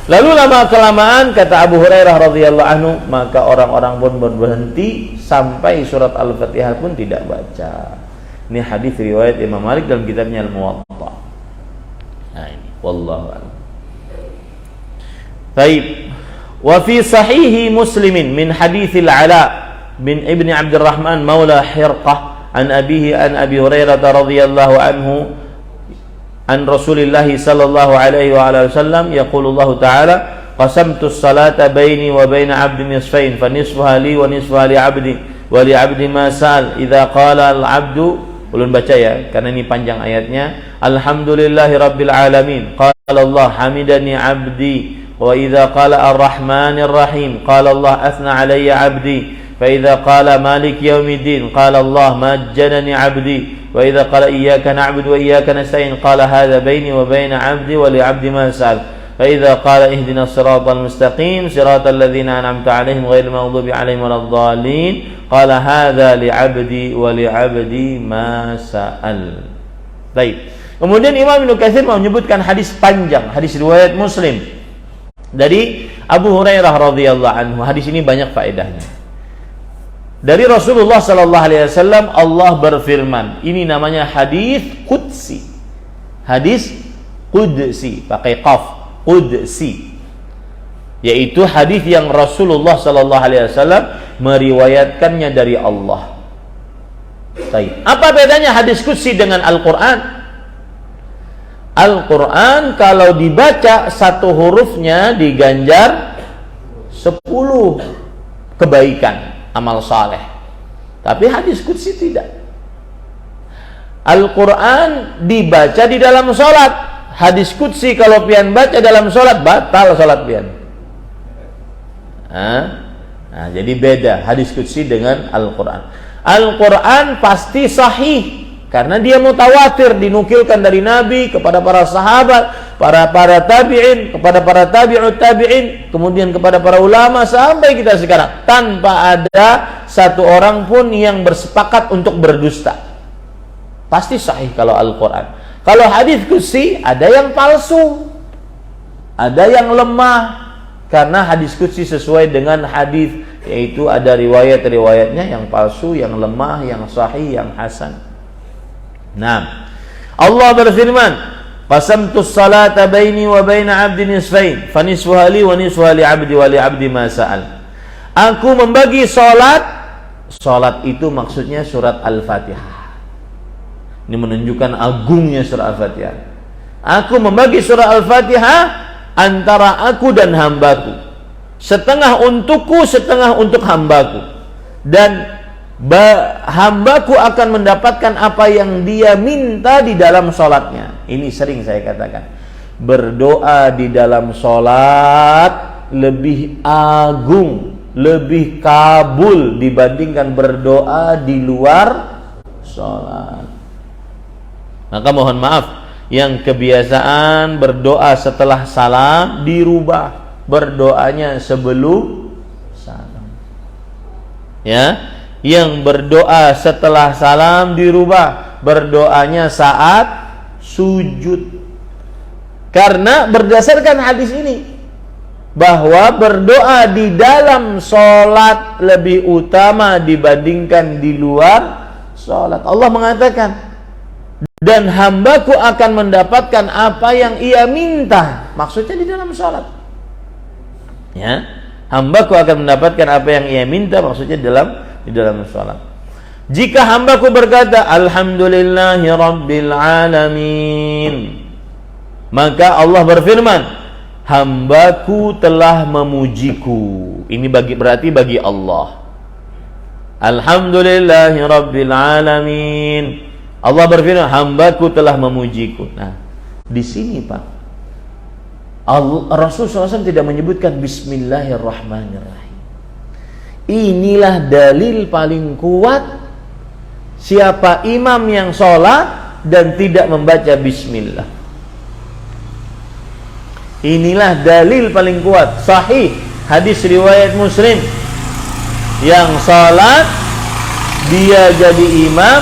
Lalu lama-kelamaan kata Abu Hurairah radhiyallahu anhu, maka orang-orang pun berhenti sampai surat Al-Fatihah pun tidak baca. Ini hadis riwayat Imam Malik dalam kitabnya Al-Muwatta. Nah, ini wallahu a'lam. Baik. Wa fi sahihi Muslimin min haditsil Ala bin Ibni Abdurrahman maula Hirqah an abihi an Abi Hurairah radhiyallahu anhu an Rasulillah sallallahu alaihi wa alihi wasallam yaqulu Allah ta'ala qasamtus salata baini wa baina 'abdi nisfain fa nisfuha li wa nisfuha li 'abdi wa li 'abdi ma sa'al idza qala al-'abdu. Ulun baca ya karena ini panjang ayatnya. Alhamdulillahi rabbil alamin qala Allah hamidani 'abdi wa idza qala ar-rahmanir rahim qala Allah athna 'alayya 'abdi fa idza qala malik yaumiddin qala Allah majjadani 'abdi wa idza qala iyyaka na'budu wa iyyaka nasta'in qala hadza baini wa baina 'abdi wa li 'abdi ma sa'al fa idza qala ihdinas siratal mustaqim siratal ladzina an'amta 'alaihim ghairil maghdubi 'alaihim waladdallin qala hadza li 'abdi wa li 'abdi ma sa'al. Baik. Kemudian Imam Ibnu Katsir menyebutkan hadis panjang, hadis riwayat Muslim dari Abu Hurairah radhiyallahu anhu. Hadis ini banyak faedahnya. Dari Rasulullah sallallahu alaihi wasallam Allah berfirman. Ini namanya hadis qudsi. Hadis qudsi pakai qaf, qudsi. Yaitu hadis yang Rasulullah sallallahu alaihi wasallam meriwayatkannya dari Allah. Baik. Apa bedanya hadis qudsi dengan Al-Qur'an? Al-Quran kalau dibaca satu hurufnya diganjar 10 kebaikan amal saleh. Tapi hadis qudsi tidak. Al-Quran dibaca di dalam sholat. Hadis qudsi kalau pian baca dalam sholat batal sholat pian. Nah, jadi beda hadis qudsi dengan Al-Quran. Al-Quran pasti sahih karena dia mutawatir, dinukilkan dari Nabi kepada para sahabat, para tabi'in, kepada para tabi'ut tabi'in, kemudian kepada para ulama sampai kita sekarang, tanpa ada satu orang pun yang bersepakat untuk berdusta. Pasti sahih kalau Al-Quran. Kalau hadis qudsi ada yang palsu, ada yang lemah, karena hadis qudsi sesuai dengan hadis, yaitu ada riwayat-riwayatnya yang palsu, yang lemah, yang sahih, yang hasan. Nah, Allah berfirman, qasamtus salata baini wa baina 'abdi nisfain, fa nisfuha li wa nisfuha li 'abdi wa li 'abdi ma sa'al. Aku membagi salat. Salat itu maksudnya surat Al-Fatihah. Ini menunjukkan agungnya surat Al-Fatihah. Aku membagi surat Al-Fatihah antara aku dan hambaku. Setengah untukku, setengah untuk hambaku. Dan hambaku akan mendapatkan apa yang dia minta di dalam sholatnya. Ini sering saya katakan, berdoa di dalam sholat lebih agung, lebih kabul dibandingkan berdoa di luar sholat. Maka mohon maaf, yang kebiasaan berdoa setelah salam dirubah, berdoanya sebelum salam. Ya, yang berdoa setelah salam dirubah, berdoanya saat sujud. Karena berdasarkan hadis ini, bahwa berdoa di dalam sholat lebih utama dibandingkan di luar sholat. Allah mengatakan, dan hambaku akan mendapatkan apa yang ia minta. Maksudnya di dalam sholat. Ya, hambaku akan mendapatkan apa yang ia minta, maksudnya di dalam sholat. Jika hambaku berkata alhamdulillahi rabbil alamin, maka Allah berfirman, hambaku telah memujiku. Ini berarti bagi Allah. Alhamdulillahi rabbil alamin, Allah berfirman, hambaku telah memujiku. Nah, di sini Pak, Rasulullah SAW tidak menyebutkan Bismillahirrahmanirrahim. Inilah dalil paling kuat siapa imam yang sholat dan tidak membaca Bismillah. Inilah dalil paling kuat, sahih, hadis riwayat Muslim. Yang sholat dia jadi imam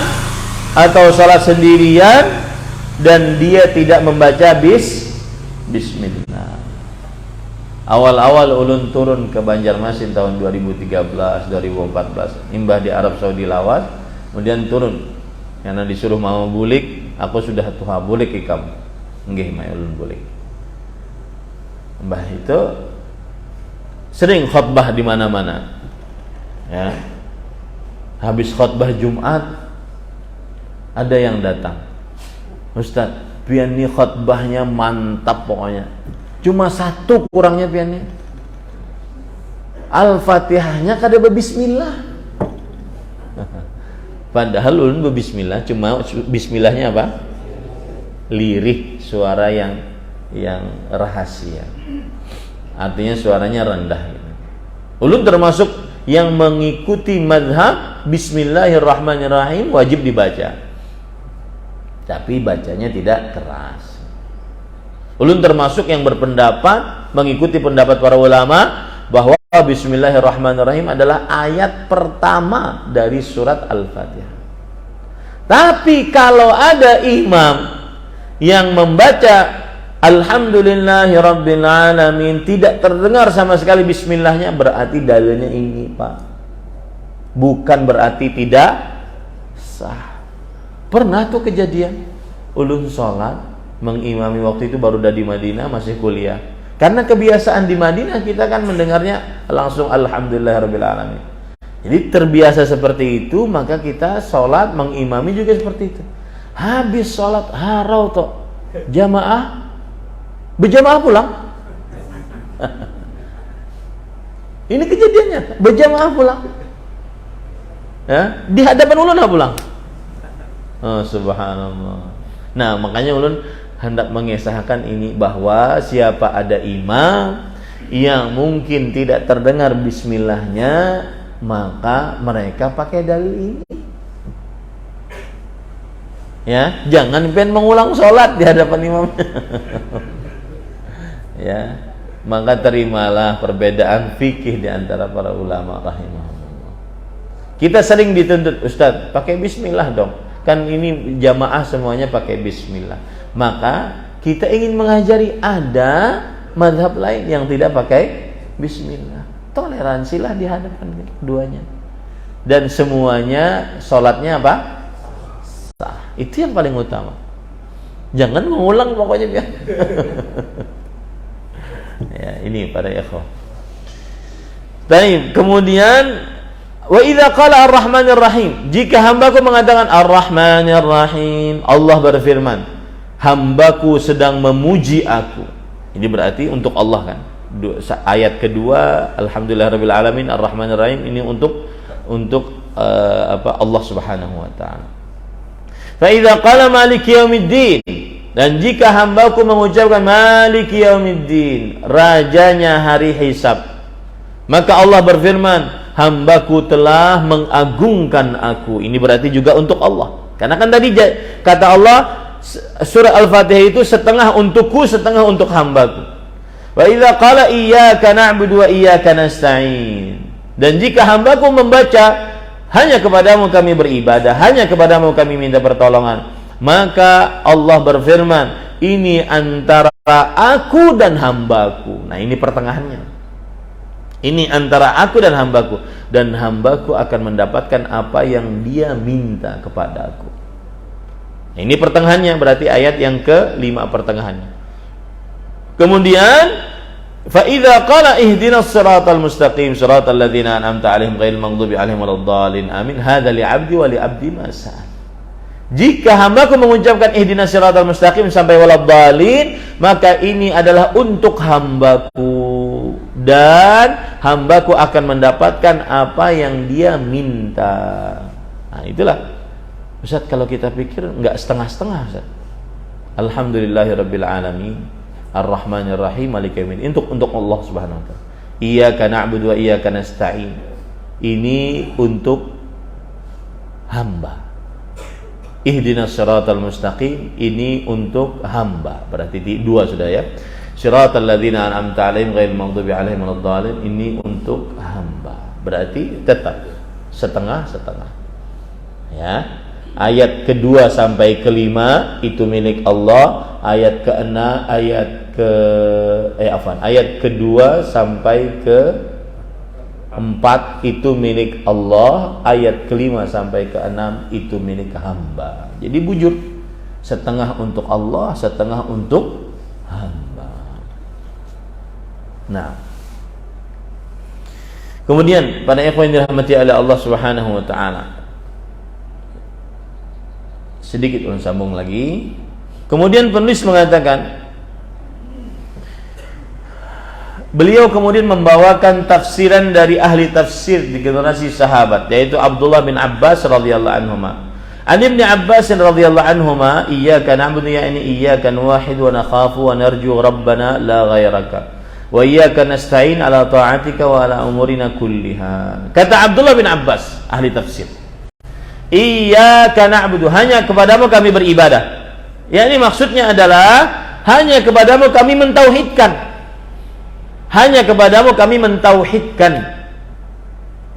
atau sholat sendirian dan dia tidak membaca Bismillah. Awal-awal ulun turun ke Banjarmasin tahun 2013, 2014, imbah di Arab Saudi lawas, kemudian turun karena disuruh mau bulik. Aku sudah tuha bulik ikam, nggih mai ulun bulik. Mbah itu sering khutbah di mana-mana. Ya. Habis khutbah Jumat ada yang datang, Ustaz, pian ini khutbahnya mantap pokoknya. Cuma satu kurangnya piannya. Al-Fatihahnya kada bismillah. Padahal ulun berbismillah, cuma bismillahnya apa? Lirih, suara yang rahasia. Artinya suaranya rendah. Ulun termasuk yang mengikuti madhab Bismillahirrahmanirrahim wajib dibaca, tapi bacanya tidak keras. Ulun termasuk yang berpendapat mengikuti pendapat para ulama bahwa Bismillahirrahmanirrahim adalah ayat pertama dari surat Al-Fatihah. Tapi kalau ada imam yang membaca Alhamdulillahirabbil alamin tidak terdengar sama sekali bismillahnya, berarti dalilnya ini, Pak. Bukan berarti tidak sah. Pernah tuh kejadian ulun sholat mengimami, waktu itu baru dari Madinah, masih kuliah. Karena kebiasaan di Madinah kita kan mendengarnya langsung Alhamdulillahirabbil alamin. Jadi terbiasa seperti itu, maka kita sholat mengimami juga seperti itu. Habis sholat harau toh jamaah berjamaah pulang. Ini kejadiannya, berjamaah pulang. Ya, di hadapan ulun pulang. Oh, subhanallah. Nah, makanya ulun hendak mengesahkan ini, bahwa siapa ada imam yang mungkin tidak terdengar bismillahnya, maka mereka pakai dalil ini. Ya, jangan pengen mengulang sholat di hadapan imam. Ya, maka terimalah perbedaan fikih di antara para ulama rahimahullah. Kita sering dituntut, Ustaz, pakai bismillah dong. Kan ini jamaah semuanya pakai bismillah. Maka kita ingin mengajari ada mazhab lain yang tidak pakai bismillah. Toleransilah di hadapan keduanya. Dan semuanya sholatnya apa? Sah. Itu yang paling utama. Jangan mengulang pokoknya biar. Ya, ini para ikhwah. Baik, kemudian wa idza qala ar-rahmanir rahim, jika hambaku mengatakan ar-rahmanir rahim, Allah berfirman, hambaku sedang memuji aku. Ini berarti untuk Allah kan. Ayat kedua alhamdulillahirabbil alamin ar-rahmanir rahim ini untuk Allah Subhanahu wa taala. Fa idza qala maliki yaumiddin, dan jika hambaku mengucapkan maliki yaumiddin, rajanya hari hisab, maka Allah berfirman, hambaku telah mengagungkan aku. Ini berarti juga untuk Allah. Karena kan tadi kata Allah, surah Al-Fatihah itu setengah untukku, setengah untuk hambaku. Wa idza qala iyyaka na'budu wa iyyaka nasta'in, dan jika hambaku membaca hanya kepadamu kami beribadah, hanya kepadamu kami minta pertolongan, maka Allah berfirman, ini antara aku dan hambaku. Nah, ini pertengahannya. Ini antara aku dan hambaku, dan hambaku akan mendapatkan apa yang dia minta kepada aku. Nah, ini pertengahannya, berarti ayat yang ke-5 pertengahannya. Kemudian fa idza qala ihdinas siratal mustaqim siratal ladzina an'amta 'alaihim ghairil maghdubi 'alaihim waladdallin amin hadza li 'abdi wa li 'abdi ma sa'al. Jika hambaku mengucapkan ihdinas siratal mustaqim sampai waladdallin, maka ini adalah untuk hambaku, dan hambaku akan mendapatkan apa yang dia minta. Nah, itulah Ustaz, kalau kita pikir enggak setengah-setengah, Ustaz. Alhamdulillahirabbil alamin Ar-Rahmanir Rahim Maliki Yaumiddin, untuk Allah Subhanahu wa taala. Iyyaka na'budu wa iyyaka nasta'in, ini untuk hamba. Ihdinas siratal mustaqim, ini untuk hamba. Berarti dua sudah ya. Siratal ladzina an'amta 'alaihim ghairil maghdubi 'alaihim waladdallin, ini untuk hamba. Berarti tetap setengah-setengah. Ya. Ayat kedua sampai kelima itu milik Allah. Ayat ke-6, ayat kedua sampai ke-4 itu milik Allah. Ayat ke-5 sampai ke-6 itu milik hamba. Jadi bujur, setengah untuk Allah, setengah untuk hamba. Nah, kemudian pada ikhwan yang dirahmati oleh Allah Subhanahu wa taala, sedikit ulun sambung lagi. Kemudian penulis mengatakan, Beliau kemudian membawakan tafsiran dari ahli tafsir di generasi sahabat, yaitu Abdullah bin Abbas radhiyallahu anhuma. An Ibnu Abbas radhiyallahu anhuma, iyyaka na'budu yani iyyaka nuwahhid wa nakhafu wa narju rabbana la ghairaka wa iyyaka nasta'in ala ta'atika wa ala umurina kulliha. Kata Abdullah bin Abbas, ahli tafsir, iyyaka na'budu, hanya kepadamu kami beribadah. Yani maksudnya adalah hanya kepadamu kami mentauhidkan. Hanya kepadamu kami mentauhidkan.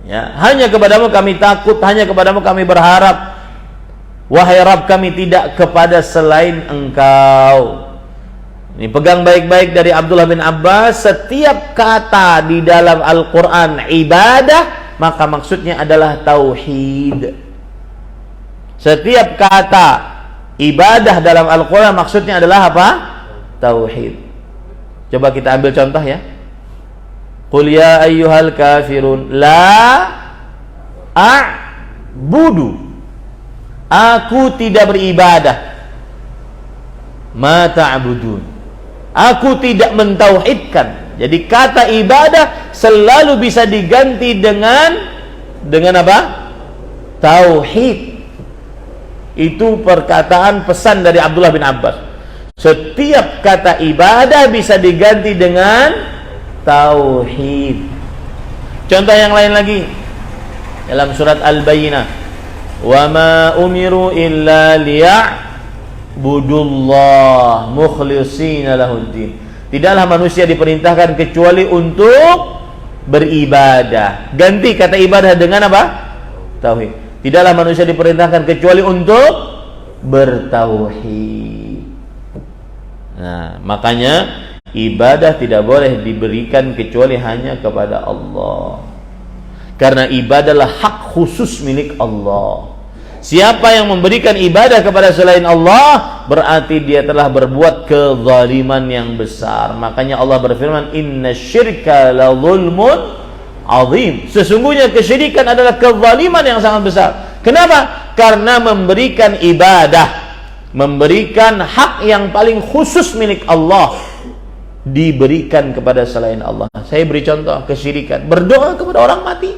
Ya, hanya kepadamu kami takut, hanya kepadamu kami berharap. Wahai Rabb kami, tidak kepada selain Engkau. Ini pegang baik-baik dari Abdullah bin Abbas. Setiap kata di dalam Al-Quran ibadah, maka maksudnya adalah tauhid. Setiap kata ibadah dalam Al-Quran maksudnya adalah apa? Tauhid. Coba kita ambil contoh ya. Qul ya ayyuhal kafirun la a'budu, aku tidak beribadah. Ma ta'budun, aku tidak mentauhidkan. Jadi kata ibadah selalu bisa diganti dengan apa? Tauhid. Itu perkataan pesan dari Abdullah bin Abbas. Setiap kata ibadah bisa diganti dengan tauhid. Contoh yang lain lagi dalam surat Al-Bayyinah, wa ma umiru illa liya'budullah mukhlishina lahuddin. Tidaklah manusia diperintahkan kecuali untuk beribadah. Ganti kata ibadah dengan apa? Tauhid. Tidaklah manusia diperintahkan kecuali untuk bertauhid. Nah, makanya ibadah tidak boleh diberikan kecuali hanya kepada Allah. Karena ibadah adalah hak khusus milik Allah. Siapa yang memberikan ibadah kepada selain Allah, berarti dia telah berbuat kezaliman yang besar. Makanya Allah berfirman, innasyirka la zulmun azim. Sesungguhnya kesyirikan adalah kezaliman yang sangat besar. Kenapa? Karena memberikan ibadah, memberikan hak yang paling khusus milik Allah, diberikan kepada selain Allah. Saya beri contoh kesyirikan, berdoa kepada orang mati,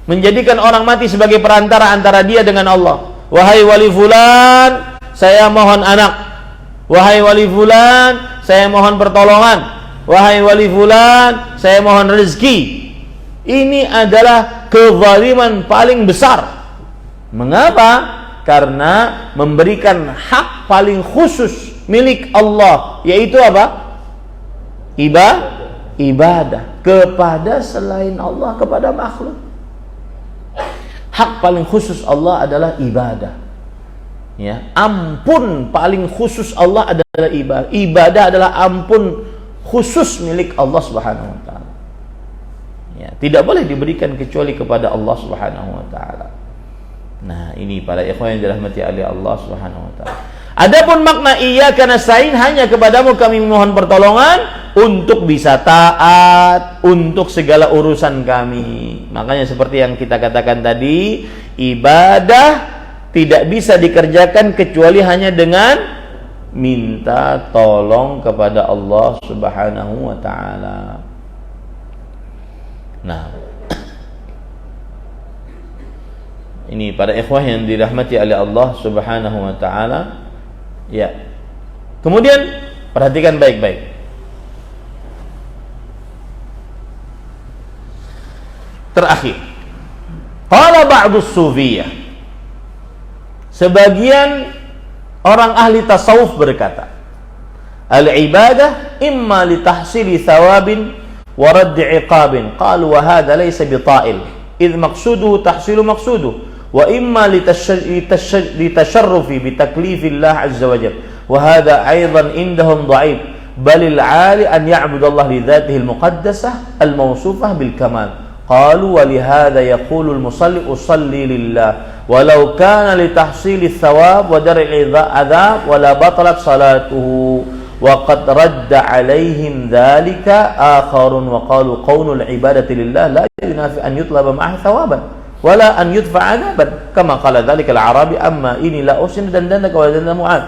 menjadikan orang mati sebagai perantara antara dia dengan Allah. Wahai wali fulan, saya mohon anak. Wahai wali fulan, saya mohon pertolongan. Wahai wali fulan, saya mohon rezeki. Ini adalah kezaliman paling besar. Mengapa? Karena memberikan hak paling khusus milik Allah, yaitu apa? Ibadah kepada selain Allah, kepada makhluk. Hak paling khusus Allah adalah ibadah. Ya, ampun paling khusus Allah adalah ibadah. Ibadah adalah ampun khusus milik Allah Subhanahu wa taala. Ya, tidak boleh diberikan kecuali kepada Allah Subhanahu wa taala. Nah, ini para ikhwan yang dirahmati oleh Allah Subhanahu wa taala. Adapun makna iyyaka nasta'in, hanya kepadamu kami memohon pertolongan untuk bisa taat untuk segala urusan kami. Makanya seperti yang kita katakan tadi, ibadah tidak bisa dikerjakan kecuali hanya dengan minta tolong kepada Allah Subhanahu wa taala. Nah, ini para ikhwah yang dirahmati oleh Allah Subhanahu wa taala. Ya. Kemudian perhatikan baik-baik. Terakhir, qala ba'du sufiyah, sebagian orang ahli tasawuf berkata, al-ibadah imma li tahsili thawabin wa radd 'iqabin. Qalu wa hadha laysa bita'il idh maqsuduhu tahsilu maqsuduhu, wa imma litasharrufi bitaklifillah azza wa jalla, wa hadha aidan indahum dha'if, bal al-'ali an ya'budu Allah li dhatihi al-muqaddasah al-mawsufah bil kamal. Qalu wa li hadha yaqulu al-musalli usalli lillah walau kana li tahsili ath-thawab wa dar'i al-'adhab wa la batalat salatuhu, wa qad radda 'alaihim dhalika akharun wa qalu qawnul ibadati lillah la yunafi an yutlaba ma'ahu thawaban wala an yudfa 'adaban kama qala dhalika al-arabi amma inni la usinu dandanaka wa dandan mu'ad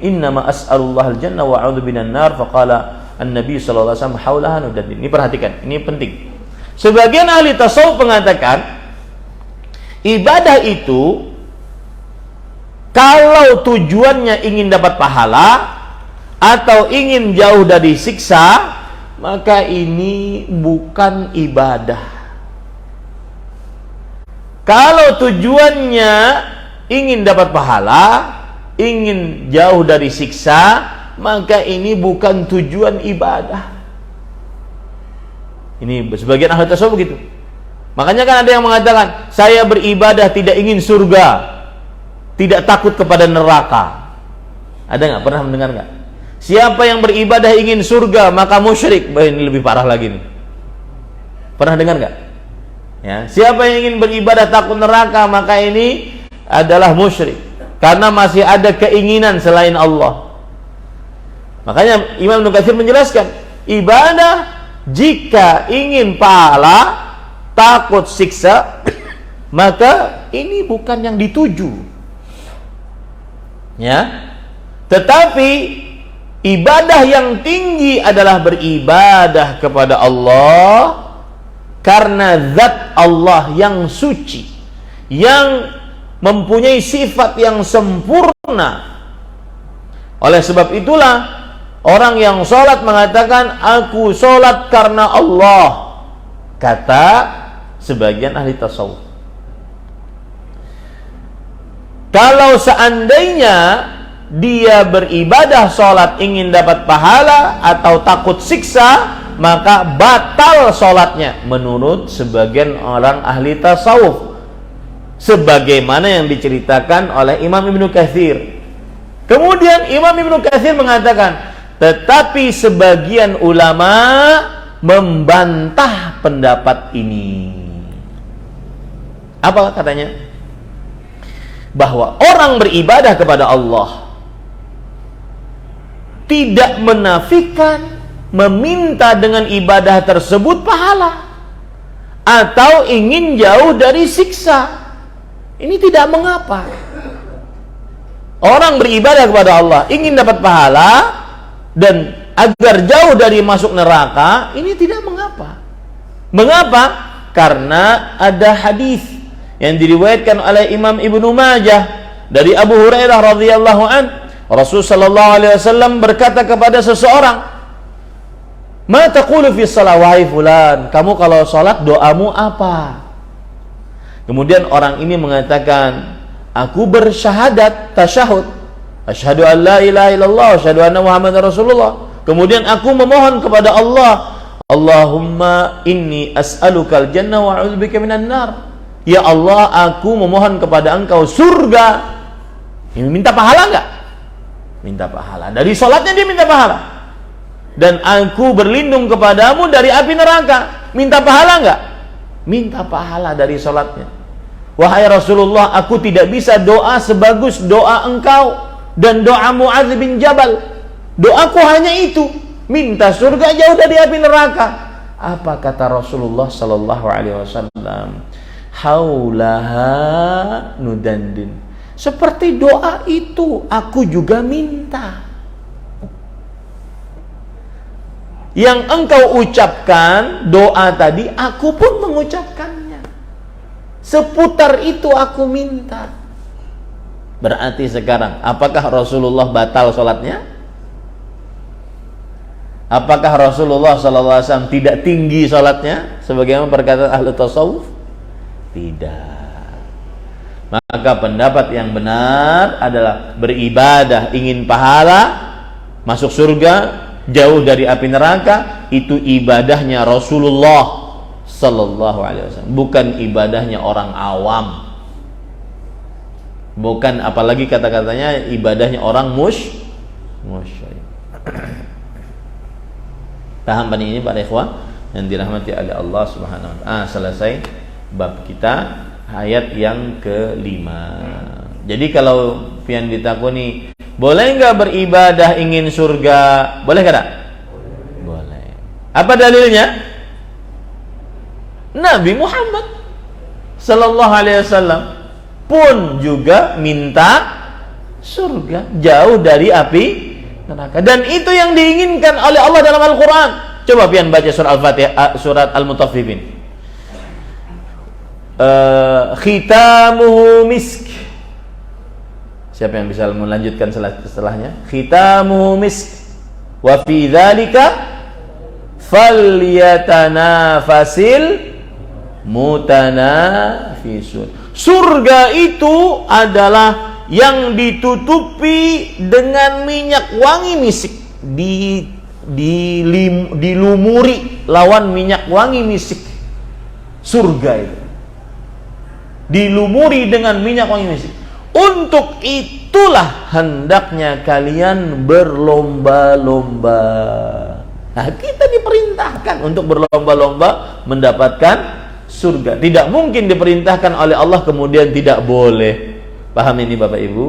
innama as'alullah al-jannah wa a'udzu binan nar. Faqala An-Nabi sallallahu alaihi wasallam haulaha nudaddin. Ini perhatikan, ini penting. Sebagian ahli tasawuf mengatakan ibadah itu kalau tujuannya ingin dapat pahala atau ingin jauh dari siksa, maka ini bukan ibadah. Kalau tujuannya ingin dapat pahala, ingin jauh dari siksa, maka ini bukan tujuan ibadah. Ini sebagian ahli tasawuf begitu. Makanya kan ada yang mengatakan, saya beribadah tidak ingin surga, tidak takut kepada neraka. Ada nggak? Pernah mendengar nggak? Siapa yang beribadah ingin surga maka musyrik. Ini lebih parah lagi nih. Pernah dengar nggak? Ya, siapa yang ingin beribadah takut neraka maka ini adalah musyrik, karena masih ada keinginan selain Allah. Makanya Imam Ibnu Katsir menjelaskan, ibadah jika ingin pahala, takut siksa, maka ini bukan yang dituju. Ya. Tetapi ibadah yang tinggi adalah beribadah kepada Allah karena zat Allah yang suci, yang mempunyai sifat yang sempurna. Oleh sebab itulah orang yang sholat mengatakan, aku sholat karena Allah, kata sebagian ahli tasawuf. Kalau seandainya dia beribadah sholat ingin dapat pahala atau takut siksa, maka batal sholatnya menurut sebagian orang ahli tasawuf, sebagaimana yang diceritakan oleh Imam Ibnu Katsir. Kemudian Imam Ibnu Katsir mengatakan, tetapi sebagian ulama membantah pendapat ini. Apa katanya? Bahwa orang beribadah kepada Allah tidak menafikan meminta dengan ibadah tersebut pahala atau ingin jauh dari siksa. Ini tidak mengapa. Orang beribadah kepada Allah ingin dapat pahala dan agar jauh dari masuk neraka, ini tidak mengapa. Mengapa? Karena ada hadis yang diriwayatkan oleh Imam Ibnu Majah dari Abu Hurairah radhiyallahu an, Rasul sallallahu alaihi wasallam berkata kepada seseorang, "Ma taqulu fi shalah, wahai fulan, kamu kalau salat doamu apa?" Kemudian orang ini mengatakan, "Aku bersyahadat, tasyahud. Asyhadu an la ilaha illallah, asyhadu anna Muhammadar Rasulullah." Kemudian aku memohon kepada Allah, "Allahumma inni as'alukal jannah wa a'udzubika minan nar." Ya Allah, aku memohon kepada Engkau surga. Ini minta pahala enggak? Minta pahala. Dari salatnya dia minta pahala. Dan aku berlindung kepadamu dari api neraka. Minta pahala enggak? Minta pahala dari salatnya. Wahai Rasulullah, aku tidak bisa doa sebagus doa Engkau dan doa Muadz bin Jabal. Doaku hanya itu, minta surga jauh dari api neraka. Apa kata Rasulullah sallallahu alaihi wasallam? Haulaha nudandin. Seperti doa itu aku juga minta. Yang engkau ucapkan doa tadi, aku pun mengucapkannya. Seputar itu aku minta. Berarti sekarang, apakah Rasulullah batal sholatnya? Apakah Rasulullah SAW tidak tinggi sholatnya? Sebagaimana perkataan ahli tasawuf? Tidak. Maka pendapat yang benar adalah beribadah ingin pahala, masuk surga, jauh dari api neraka, itu ibadahnya Rasulullah SAW, bukan ibadahnya orang awam. Bukan, apalagi kata-katanya ibadahnya orang musyrik. Paham ini Pak Ikhwan yang dirahmati oleh Allah Subhanahu wa taala. Selesai bab kita, ayat yang ke-5. Jadi kalau pian ditakuni, boleh enggak beribadah ingin surga? Boleh enggak? Boleh. Apa dalilnya? Nabi Muhammad sallallahu alaihi wasallam pun juga minta surga, jauh dari api neraka. Dan itu yang diinginkan oleh Allah dalam Al-Quran. Coba pian baca surah Al-Fatihah, surat Al-Mutaffifin. Khitamuhu misk. Siapa yang bisa melanjutkan setelahnya? Khitamuhu misk. Wa fi dzalika falyatanafasil mutanafisun. Surga itu adalah yang ditutupi dengan minyak wangi misik, dilumuri lawan minyak wangi misik. Surga itu dilumuri dengan minyak wangi misik. Untuk itulah hendaknya kalian berlomba-lomba. Nah, kita diperintahkan untuk berlomba-lomba mendapatkan surga. Tidak mungkin diperintahkan oleh Allah kemudian tidak boleh. Paham ini Bapak Ibu?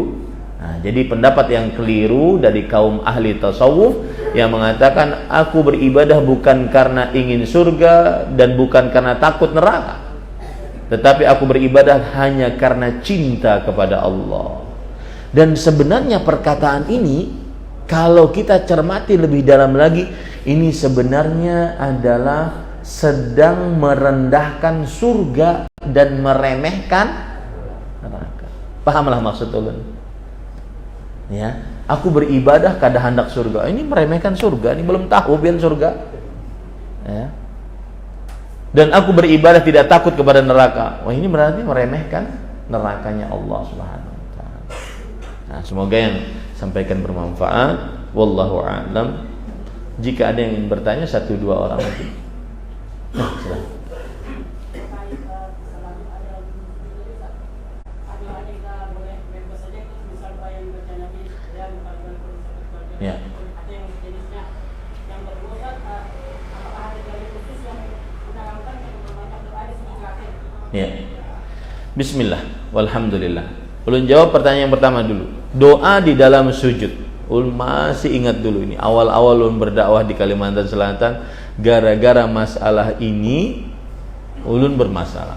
Nah, jadi pendapat yang keliru dari kaum ahli tasawuf yang mengatakan aku beribadah bukan karena ingin surga dan bukan karena takut neraka, tetapi aku beribadah hanya karena cinta kepada Allah. Dan sebenarnya perkataan ini kalau kita cermati lebih dalam lagi, ini sebenarnya adalah sedang merendahkan surga dan meremehkan neraka. Pahamlah maksud ulun. Ya, aku beribadah kada hendak surga. Ini meremehkan surga, ini belum tahu biar surga. Ya. Dan aku beribadah tidak takut kepada neraka. Wah, ini berarti meremehkan nerakanya Allah Subhanahu wa taala. Nah, semoga yang sampaikan bermanfaat. Wallahu a'lam. Jika ada yang ingin bertanya, 1-2 orang lagi. Nah, silakan. Ya. Ya. Bismillah, walhamdulillah. Ulun jawab pertanyaan yang pertama dulu. Doa di dalam sujud. Ulun masih ingat dulu ini. Awal-awal ulun berdakwah di Kalimantan Selatan, gara-gara masalah ini ulun bermasalah.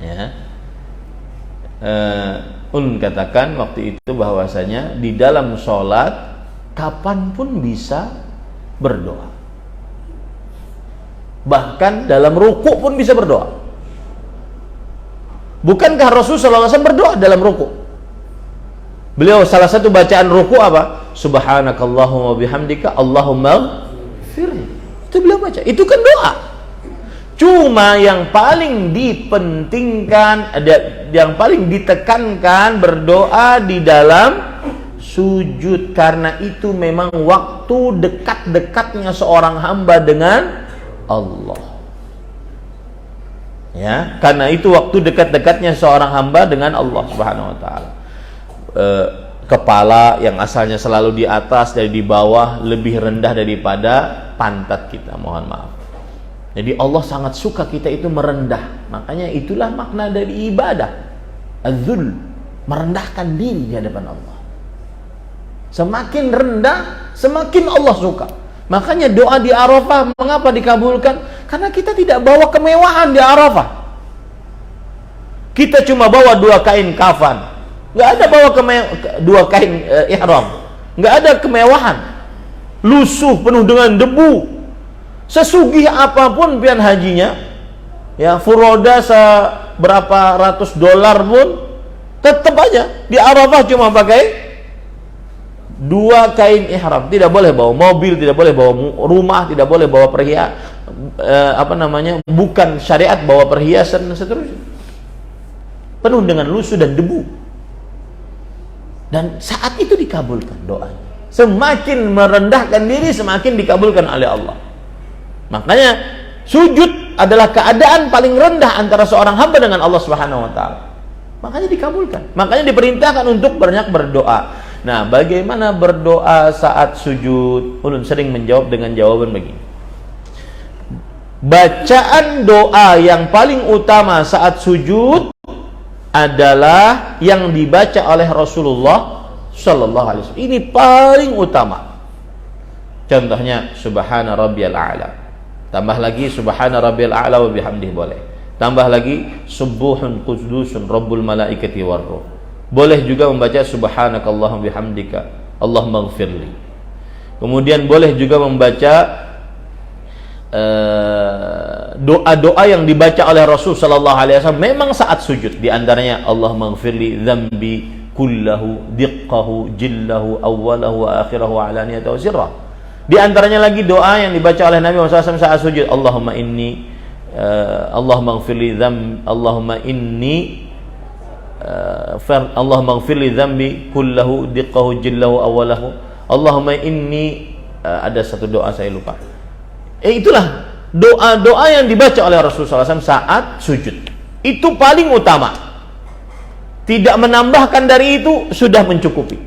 Ya. Ulun katakan waktu itu bahwasanya di dalam sholat kapanpun bisa berdoa. Bahkan dalam ruku pun bisa berdoa. Bukankah Rasulullah SAW berdoa dalam ruku? Beliau salah satu bacaan ruku apa? Subhanakallahumma bihamdika Allahumma ighfirli. Itu beliau baca. Itu kan doa. Cuma yang paling dipentingkan, yang paling ditekankan berdoa di dalam sujud, karena itu memang waktu dekat-dekatnya seorang hamba dengan Allah. Ya, karena itu waktu dekat-dekatnya seorang hamba dengan Allah Subhanahu wa taala. Kepala yang asalnya selalu di atas dari di bawah lebih rendah daripada pantat kita, mohon maaf. Jadi Allah sangat suka kita itu merendah. Makanya itulah makna dari ibadah. Az-zul, merendahkan diri di hadapan Allah. Semakin rendah, semakin Allah suka. Makanya doa di Arafah mengapa dikabulkan? Karena kita tidak bawa kemewahan di Arafah. Kita cuma bawa 2 kain kafan. Nggak ada bawa 2 kain ihram. Nggak ada kemewahan. Lusuh penuh dengan debu. Sesugih apapun pian hajinya, ya furoda seberapa ratus dolar pun, tetap aja di Arafah cuma pakai 2 kain ihram. Tidak boleh bawa mobil, tidak boleh bawa rumah, tidak boleh bawa perhiasan, bukan syariat bawa perhiasan dan seterusnya. Penuh dengan lusuh dan debu. Dan saat itu dikabulkan doanya. Semakin merendahkan diri, semakin dikabulkan oleh Allah. Makanya sujud adalah keadaan paling rendah antara seorang hamba dengan Allah Subhanahu wa taala. Makanya dikabulkan. Makanya diperintahkan untuk banyak berdoa. Nah, bagaimana berdoa saat sujud? Ulun sering menjawab dengan jawaban begini. Bacaan doa yang paling utama saat sujud adalah yang dibaca oleh Rasulullah sallallahu alaihi wasallam. Ini paling utama. Contohnya subhana rabbiyal a'la. Tambah lagi subhana rabbiyal a'la wa bihamdihi boleh. Tambah lagi subuhun qudusun rabbul malaikati war ruh. Boleh juga membaca subhanakallahumma bihamdika Allahumma ighfirli. Kemudian boleh juga membaca doa-doa yang dibaca oleh Rasul sallallahu alaihi wasallam memang saat sujud. Di antaranya Allahumma ighfirli dzambi kullahu diqqahu jillahu awwalahu wa akhirahu wa alaniyatahu wa sirrah. Di antaranya lagi doa yang dibaca oleh Nabi Muhammad SAW saat sujud, Allahumma ighfirli dzambi Allahumma ighfirli dzambi kullahu diqqahu jillahu awwalahu Allahumma inni ada satu doa saya lupa. Itulah doa-doa yang dibaca oleh Rasulullah SAW saat sujud. Itu paling utama. Tidak menambahkan dari itu sudah mencukupi.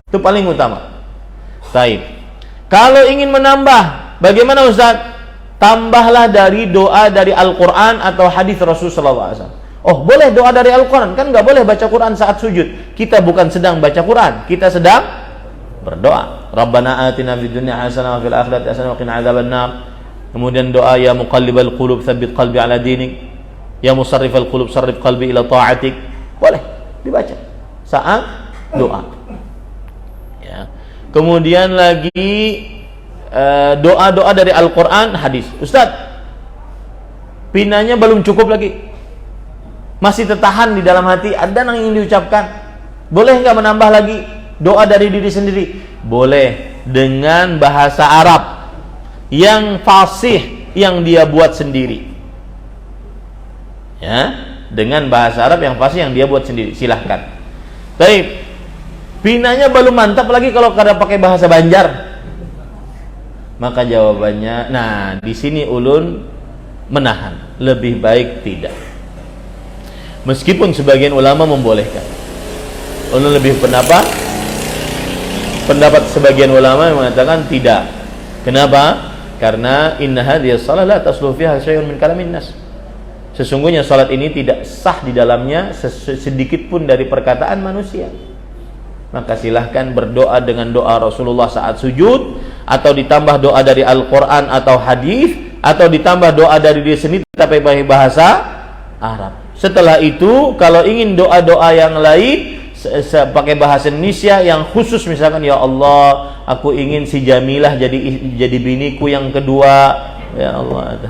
Itu paling utama. Baik. Kalau ingin menambah, bagaimana Ustaz? Tambahlah dari doa dari Al-Quran atau hadis Rasulullah SAW. Oh, boleh doa dari Al-Quran. Kan nggak boleh baca Quran saat sujud. Kita bukan sedang baca Quran, kita sedang berdoa. Rabbana atina fid dunya hasanah wa fil akhirati hasanah wa qina adzabannar. Kemudian doa ya muqallibal qulub tsabbit qalbi ala dinik. Ya musarrifal qulub sarrif qalbi ila ta'atik. Boleh dibaca saat doa. Ya. Kemudian lagi doa-doa dari Al-Qur'an, hadis. Ustaz, pinanya belum cukup lagi. Masih tertahan di dalam hati, ada yang ingin diucapkan. Boleh enggak menambah lagi? Doa dari diri sendiri boleh dengan bahasa Arab yang fasih yang dia buat sendiri, ya, dengan bahasa Arab yang fasih yang dia buat sendiri, silahkan. Baik, pinanya belum mantap lagi kalau kada pakai bahasa Banjar, maka jawabannya, nah di sini ulun menahan, lebih baik tidak. Meskipun sebagian ulama membolehkan, ulun lebih pendapat sebagian ulama yang mengatakan tidak. Kenapa? Karena inna hadhihi shalah la tasluhu fiha syai'un min kalamin nas. Sesungguhnya salat ini tidak sah di dalamnya sedikit pun dari perkataan manusia. Maka silahkan berdoa dengan doa Rasulullah saat sujud, atau ditambah doa dari Al-Quran atau hadis, atau ditambah doa dari diri sendiri tapi pakai bahasa Arab. Setelah itu kalau ingin doa-doa yang lain pakai bahasa Indonesia yang khusus, misalkan ya Allah aku ingin si Jamilah jadi biniku yang kedua, ya Allah,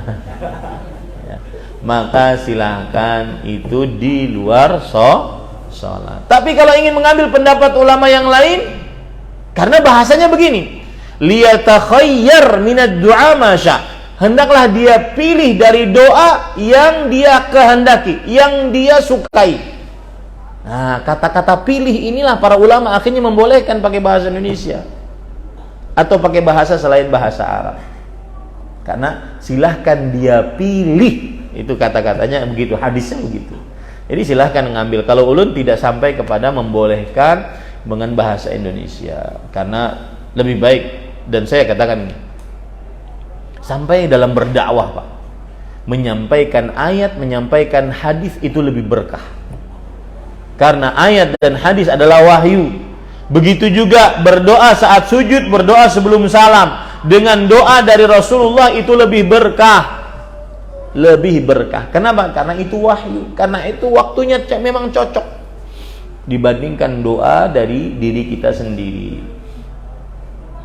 ya. Maka silahkan itu di luar sholat. Tapi kalau ingin mengambil pendapat ulama yang lain, karena bahasanya begini, liyatakhayyar minad du'a masya, hendaklah dia pilih dari doa yang dia kehendaki, yang dia sukai. Nah, kata-kata pilih inilah para ulama akhirnya membolehkan pakai bahasa Indonesia atau pakai bahasa selain bahasa Arab. Karena silahkan dia pilih, itu kata-katanya begitu, hadisnya begitu. Jadi silahkan mengambil. Kalau ulun tidak sampai kepada membolehkan dengan bahasa Indonesia, karena lebih baik, dan saya katakan sampai dalam berdakwah Pak, menyampaikan ayat, menyampaikan hadis itu lebih berkah. Karena ayat dan hadis adalah wahyu. Begitu juga berdoa saat sujud, berdoa sebelum salam dengan doa dari Rasulullah itu lebih berkah. Lebih berkah. Kenapa? Karena itu wahyu. Karena itu waktunya memang cocok dibandingkan doa dari diri kita sendiri.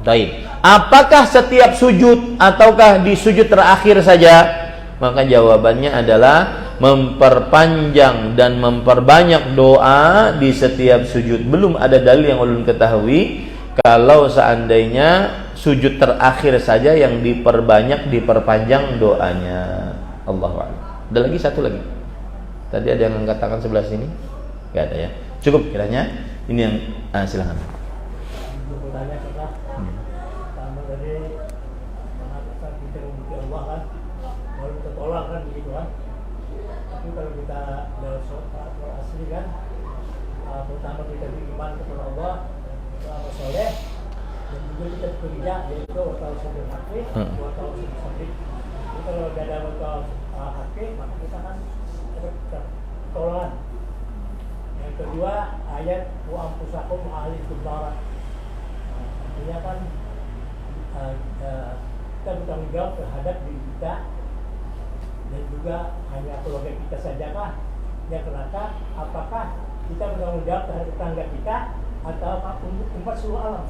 Baik. Apakah setiap sujud ataukah di sujud terakhir saja? Maka jawabannya adalah memperpanjang dan memperbanyak doa di setiap sujud. Belum ada dalil yang ulun ketahui kalau seandainya sujud terakhir saja yang diperpanjang doanya. Allahu a'lam. Ada lagi satu lagi. Tadi ada yang mengatakan sebelah sini? Enggak ada ya. Cukup kiranya. Ini yang silakan. Kalau kita asli kan, pertama kita beriman kepada Allah, beramal soleh, dan juga kita bekerja, yaitu waktu sebelum hakik, waktu sebelum sakit. Jadi kalau tidak ada waktu hakik, maka kita kan dapat pertolongan. Yang kedua, ayat wa ampusakum ahli kubara. Artinya kan kita bertanggung jawab terhadap diri kita, dan juga hanya keluarga kita sajakah yang kenaka. Apakah kita bertanggung jawab terhadap tetangga kita atau umat seluruh alam?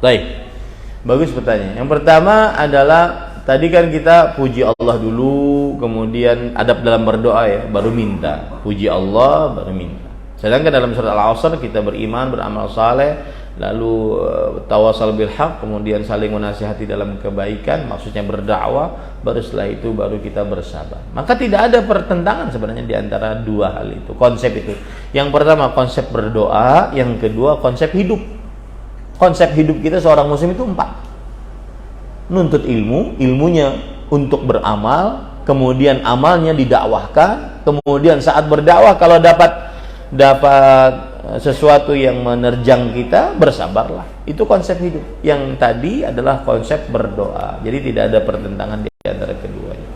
Baik, bagus pertanyaan. Yang pertama adalah tadi kan kita puji Allah dulu, kemudian adab dalam berdoa ya, baru minta. Puji Allah, baru minta. Sedangkan dalam surat Al-Asr kita beriman, beramal saleh, lalu tawasal bil haq, kemudian saling menasihati dalam kebaikan, maksudnya berdakwah, baru setelah itu baru kita bersabar. Maka tidak ada pertentangan sebenarnya di antara dua hal itu, konsep itu. Yang pertama konsep berdoa, yang kedua konsep hidup. Konsep hidup kita seorang muslim itu 4. Nuntut ilmu, ilmunya untuk beramal, kemudian amalnya didakwahkan, kemudian saat berdakwah kalau dapat sesuatu yang menerjang kita, bersabarlah. Itu konsep hidup. Yang tadi adalah konsep berdoa. Jadi tidak ada pertentangan di antara keduanya.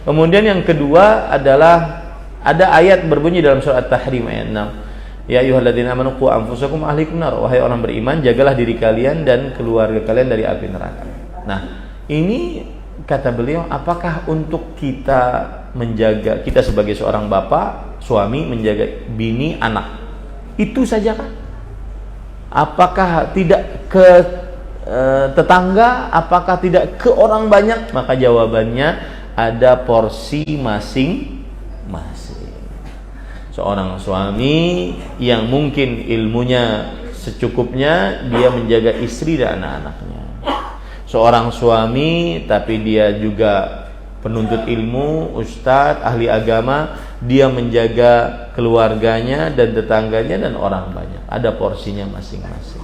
Kemudian yang kedua adalah ada ayat berbunyi dalam surat At-Tahrim ayat 6. Ya ayyuhalladzina amanu qu anfusakum ahlikum nar. Wahai orang beriman, jagalah diri kalian dan keluarga kalian dari api neraka. Nah, ini kata beliau, apakah untuk kita menjaga, kita sebagai seorang bapak, suami menjaga bini, anak, itu saja kan? Apakah tidak ke tetangga? Apakah tidak ke orang banyak? Maka jawabannya ada porsi masing-masing. Seorang suami yang mungkin ilmunya secukupnya, dia menjaga istri dan anak-anaknya. Seorang suami tapi dia juga penuntut ilmu, ustadz, ahli agama, dia menjaga keluarganya dan tetangganya dan orang banyak. Ada porsinya masing-masing.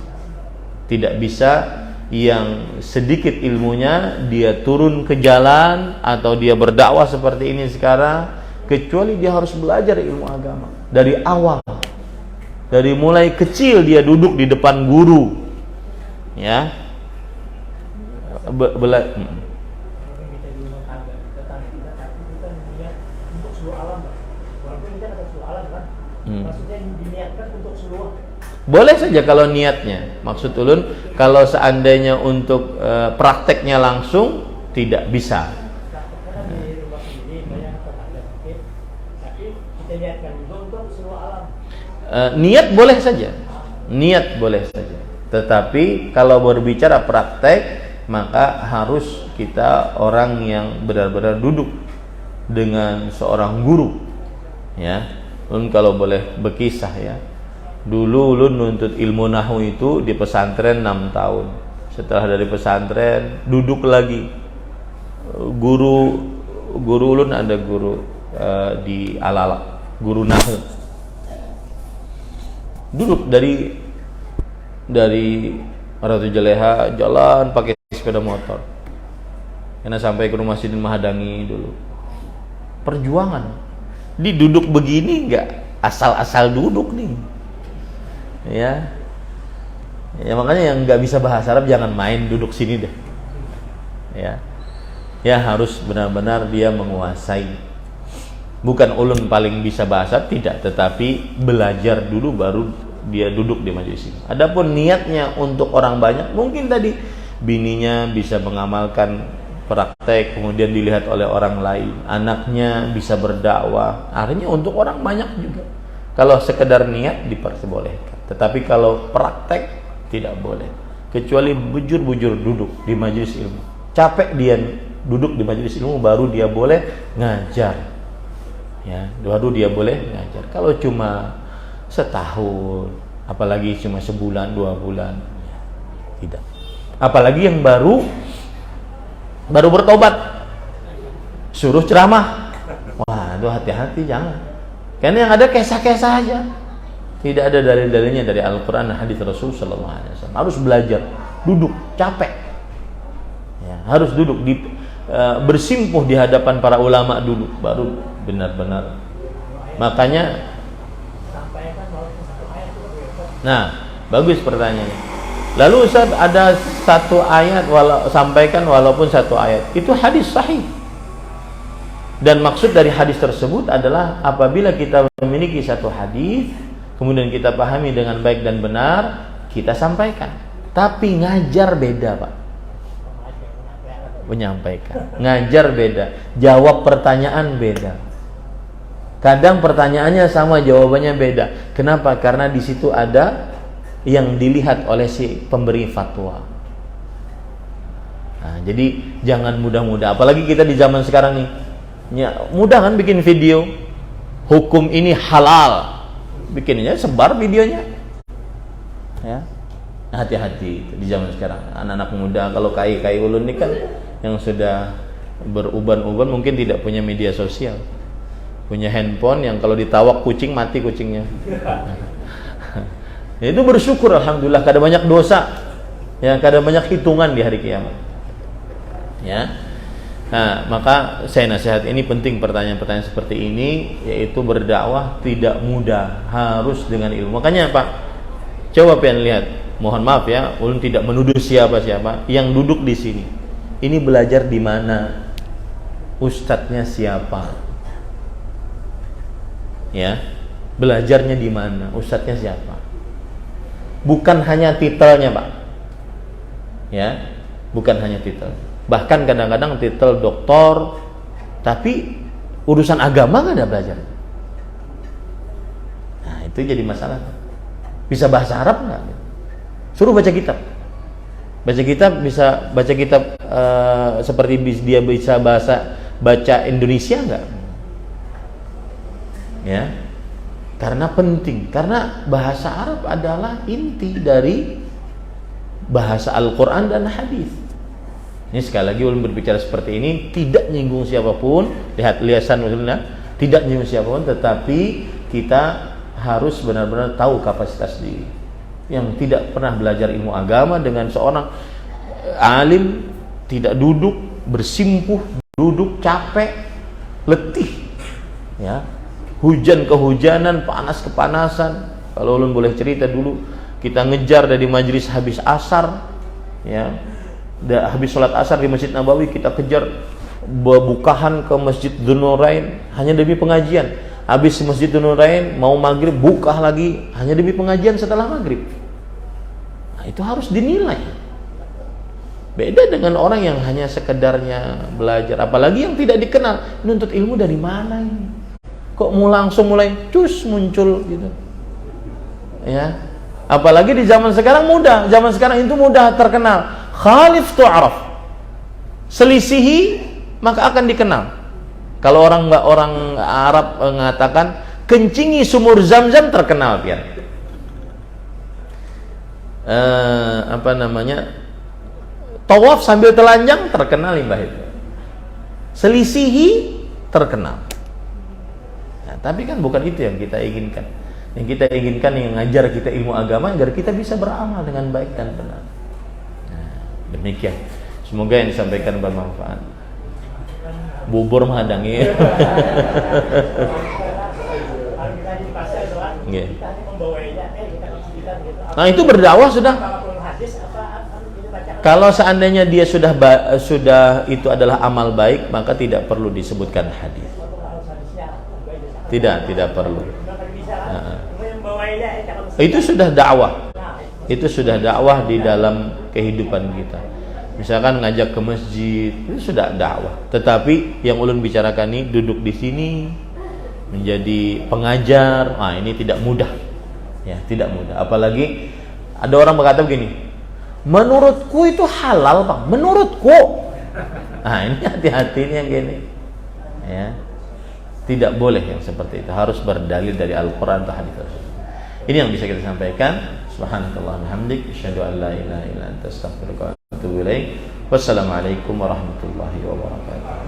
Tidak bisa yang sedikit ilmunya dia turun ke jalan atau dia berdakwah seperti ini sekarang, kecuali dia harus belajar ilmu agama dari awal. Dari mulai kecil dia duduk di depan guru. Ya. Boleh saja kalau niatnya. Maksud ulun, kalau seandainya untuk prakteknya langsung tidak bisa. Niat boleh saja. Niat boleh saja. Tetapi kalau berbicara praktek, maka harus kita orang yang benar-benar duduk dengan seorang guru. Ya, ulun kalau boleh berkisah ya. Dulu ulun nuntut ilmu nahwu itu di pesantren 6 tahun. Setelah dari pesantren duduk lagi. Guru ulun ada guru di Alala, guru nahwu. Duduk dari Ratu Jaleha jalan pakai sepeda motor. Karena sampai ke rumah Sidin Mahadangi dulu. Perjuangan. Diduduk begini enggak asal-asal duduk nih. Ya makanya yang nggak bisa bahasa Arab jangan main duduk sini deh. Ya harus benar-benar dia menguasai. Bukan ulun paling bisa bahasa, tidak, tetapi belajar dulu baru dia duduk di majelis ini. Adapun niatnya untuk orang banyak, mungkin tadi bininya bisa mengamalkan praktek kemudian dilihat oleh orang lain, anaknya bisa berdakwah, akhirnya untuk orang banyak juga. Kalau sekedar niat diperbolehkan, tetapi kalau praktek tidak boleh, kecuali bujur-bujur duduk di majelis ilmu. Capek dia duduk di majelis ilmu baru dia boleh ngajar. Ya, baru dia boleh ngajar. Kalau cuma setahun, apalagi cuma sebulan, 2 bulan, ya, tidak. Apalagi yang baru bertobat, suruh ceramah, wah itu hati-hati, jangan. Karena yang ada kisah-kisah aja, tidak ada dalil-dalilnya dari Al-Quran dan hadis Rasul Sallallahu Alaihi Wasallam. Harus belajar, duduk, capek, ya, harus duduk bersimpuh di hadapan para ulama dulu, baru benar-benar. Makanya, nah, bagus pertanyaannya. Lalu Ustaz, ada satu ayat sampaikan walaupun satu ayat. Itu hadis sahih. Dan maksud dari hadis tersebut adalah apabila kita memiliki satu hadis, kemudian kita pahami dengan baik dan benar, kita sampaikan. Tapi ngajar beda, Pak. Menyampaikan. Ngajar beda. Jawab pertanyaan beda. Kadang pertanyaannya sama, jawabannya beda. Kenapa? Karena di situ ada yang dilihat oleh si pemberi fatwa. Nah, jadi jangan mudah-mudah, apalagi kita di zaman sekarang nih, ya, mudah kan bikin video, hukum ini halal, bikinnya sebar videonya, ya. Hati-hati di zaman sekarang, anak-anak muda kalau kai ulun ini kan yang sudah beruban-uban mungkin tidak punya media sosial, punya handphone yang kalau ditawak kucing mati kucingnya. Itu bersyukur alhamdulillah, kada banyak dosa, ya, kada banyak hitungan di hari kiamat. Ya, nah maka saya nasihat ini penting, pertanyaan-pertanyaan seperti ini, yaitu berdakwah tidak mudah, harus dengan ilmu. Makanya Pak, coba pengen lihat, mohon maaf ya, ulun tidak menuduh siapa-siapa yang duduk di sini. Ini belajar di mana, ustadznya siapa, ya, belajarnya di mana, ustadznya siapa. Bukan hanya titelnya Pak, ya, bukan hanya titel. Bahkan kadang-kadang titel doktor, tapi urusan agama nggak ada belajar. Nah itu jadi masalah. Bisa bahasa Arab nggak? Suruh baca kitab. Bisa baca kitab seperti dia bisa baca Indonesia nggak? Ya, karena penting. Karena bahasa Arab adalah inti dari bahasa Al-Quran dan hadis. Ini sekali lagi ulun berbicara seperti ini tidak nyinggung siapapun, lihat liasan ulunnya, tidak nyinggung siapapun, tetapi kita harus benar-benar tahu kapasitas diri. Yang tidak pernah belajar ilmu agama dengan seorang alim, tidak duduk bersimpuh, duduk capek, letih, ya, hujan kehujanan, panas kepanasan. Kalau ulun boleh cerita dulu, kita ngejar dari majelis habis asar, ya, habis sholat asar di Masjid Nabawi, kita kejar bukahan ke Masjid Dzunurain hanya demi pengajian. Habis Masjid Dzunurain mau maghrib, buka lagi hanya demi pengajian setelah maghrib. Nah, itu harus dinilai. Beda dengan orang yang hanya sekedarnya belajar, apalagi yang tidak dikenal. Nuntut ilmu dari mana ini? Kok langsung mulai cus muncul gitu, ya. Apalagi di zaman sekarang mudah, zaman sekarang itu mudah terkenal. Khalif tu'araf, selisihi maka akan dikenal. Kalau orang Arab mengatakan kencingi sumur Zam-Zam, terkenal pian. Tawaf sambil telanjang, terkenal limbah itu. Selisihi terkenal. Nah, tapi kan bukan itu yang kita inginkan. Yang kita inginkan yang ngajar kita ilmu agama agar kita bisa beramal dengan baik dan benar. Demikian, semoga yang disampaikan bermanfaat. Bubur menghadangi. Nah itu berdakwah sudah. Kalau seandainya dia sudah itu adalah amal baik, maka tidak perlu disebutkan hadis. Tidak perlu. Itu sudah dakwah. Itu sudah dakwah di dalam kehidupan kita. Misalkan ngajak ke masjid, itu sudah dakwah. Tetapi yang ulun bicarakan ini duduk di sini menjadi pengajar, ini tidak mudah. Ya, tidak mudah. Apalagi ada orang berkata begini, menurutku itu halal, Pak. Menurutku. Nah, ini hati-hati ini yang gini. Ya. Tidak boleh yang seperti itu. Harus berdalil dari Al-Qur'an atau hadis Rasul. Ini yang bisa kita sampaikan. Subhanakallahumma hamdik, asyhadu an la ilaha illa anta, astaghfiruka wa atubu ilaik. Wassalamualaikum warahmatullahi wabarakatuh.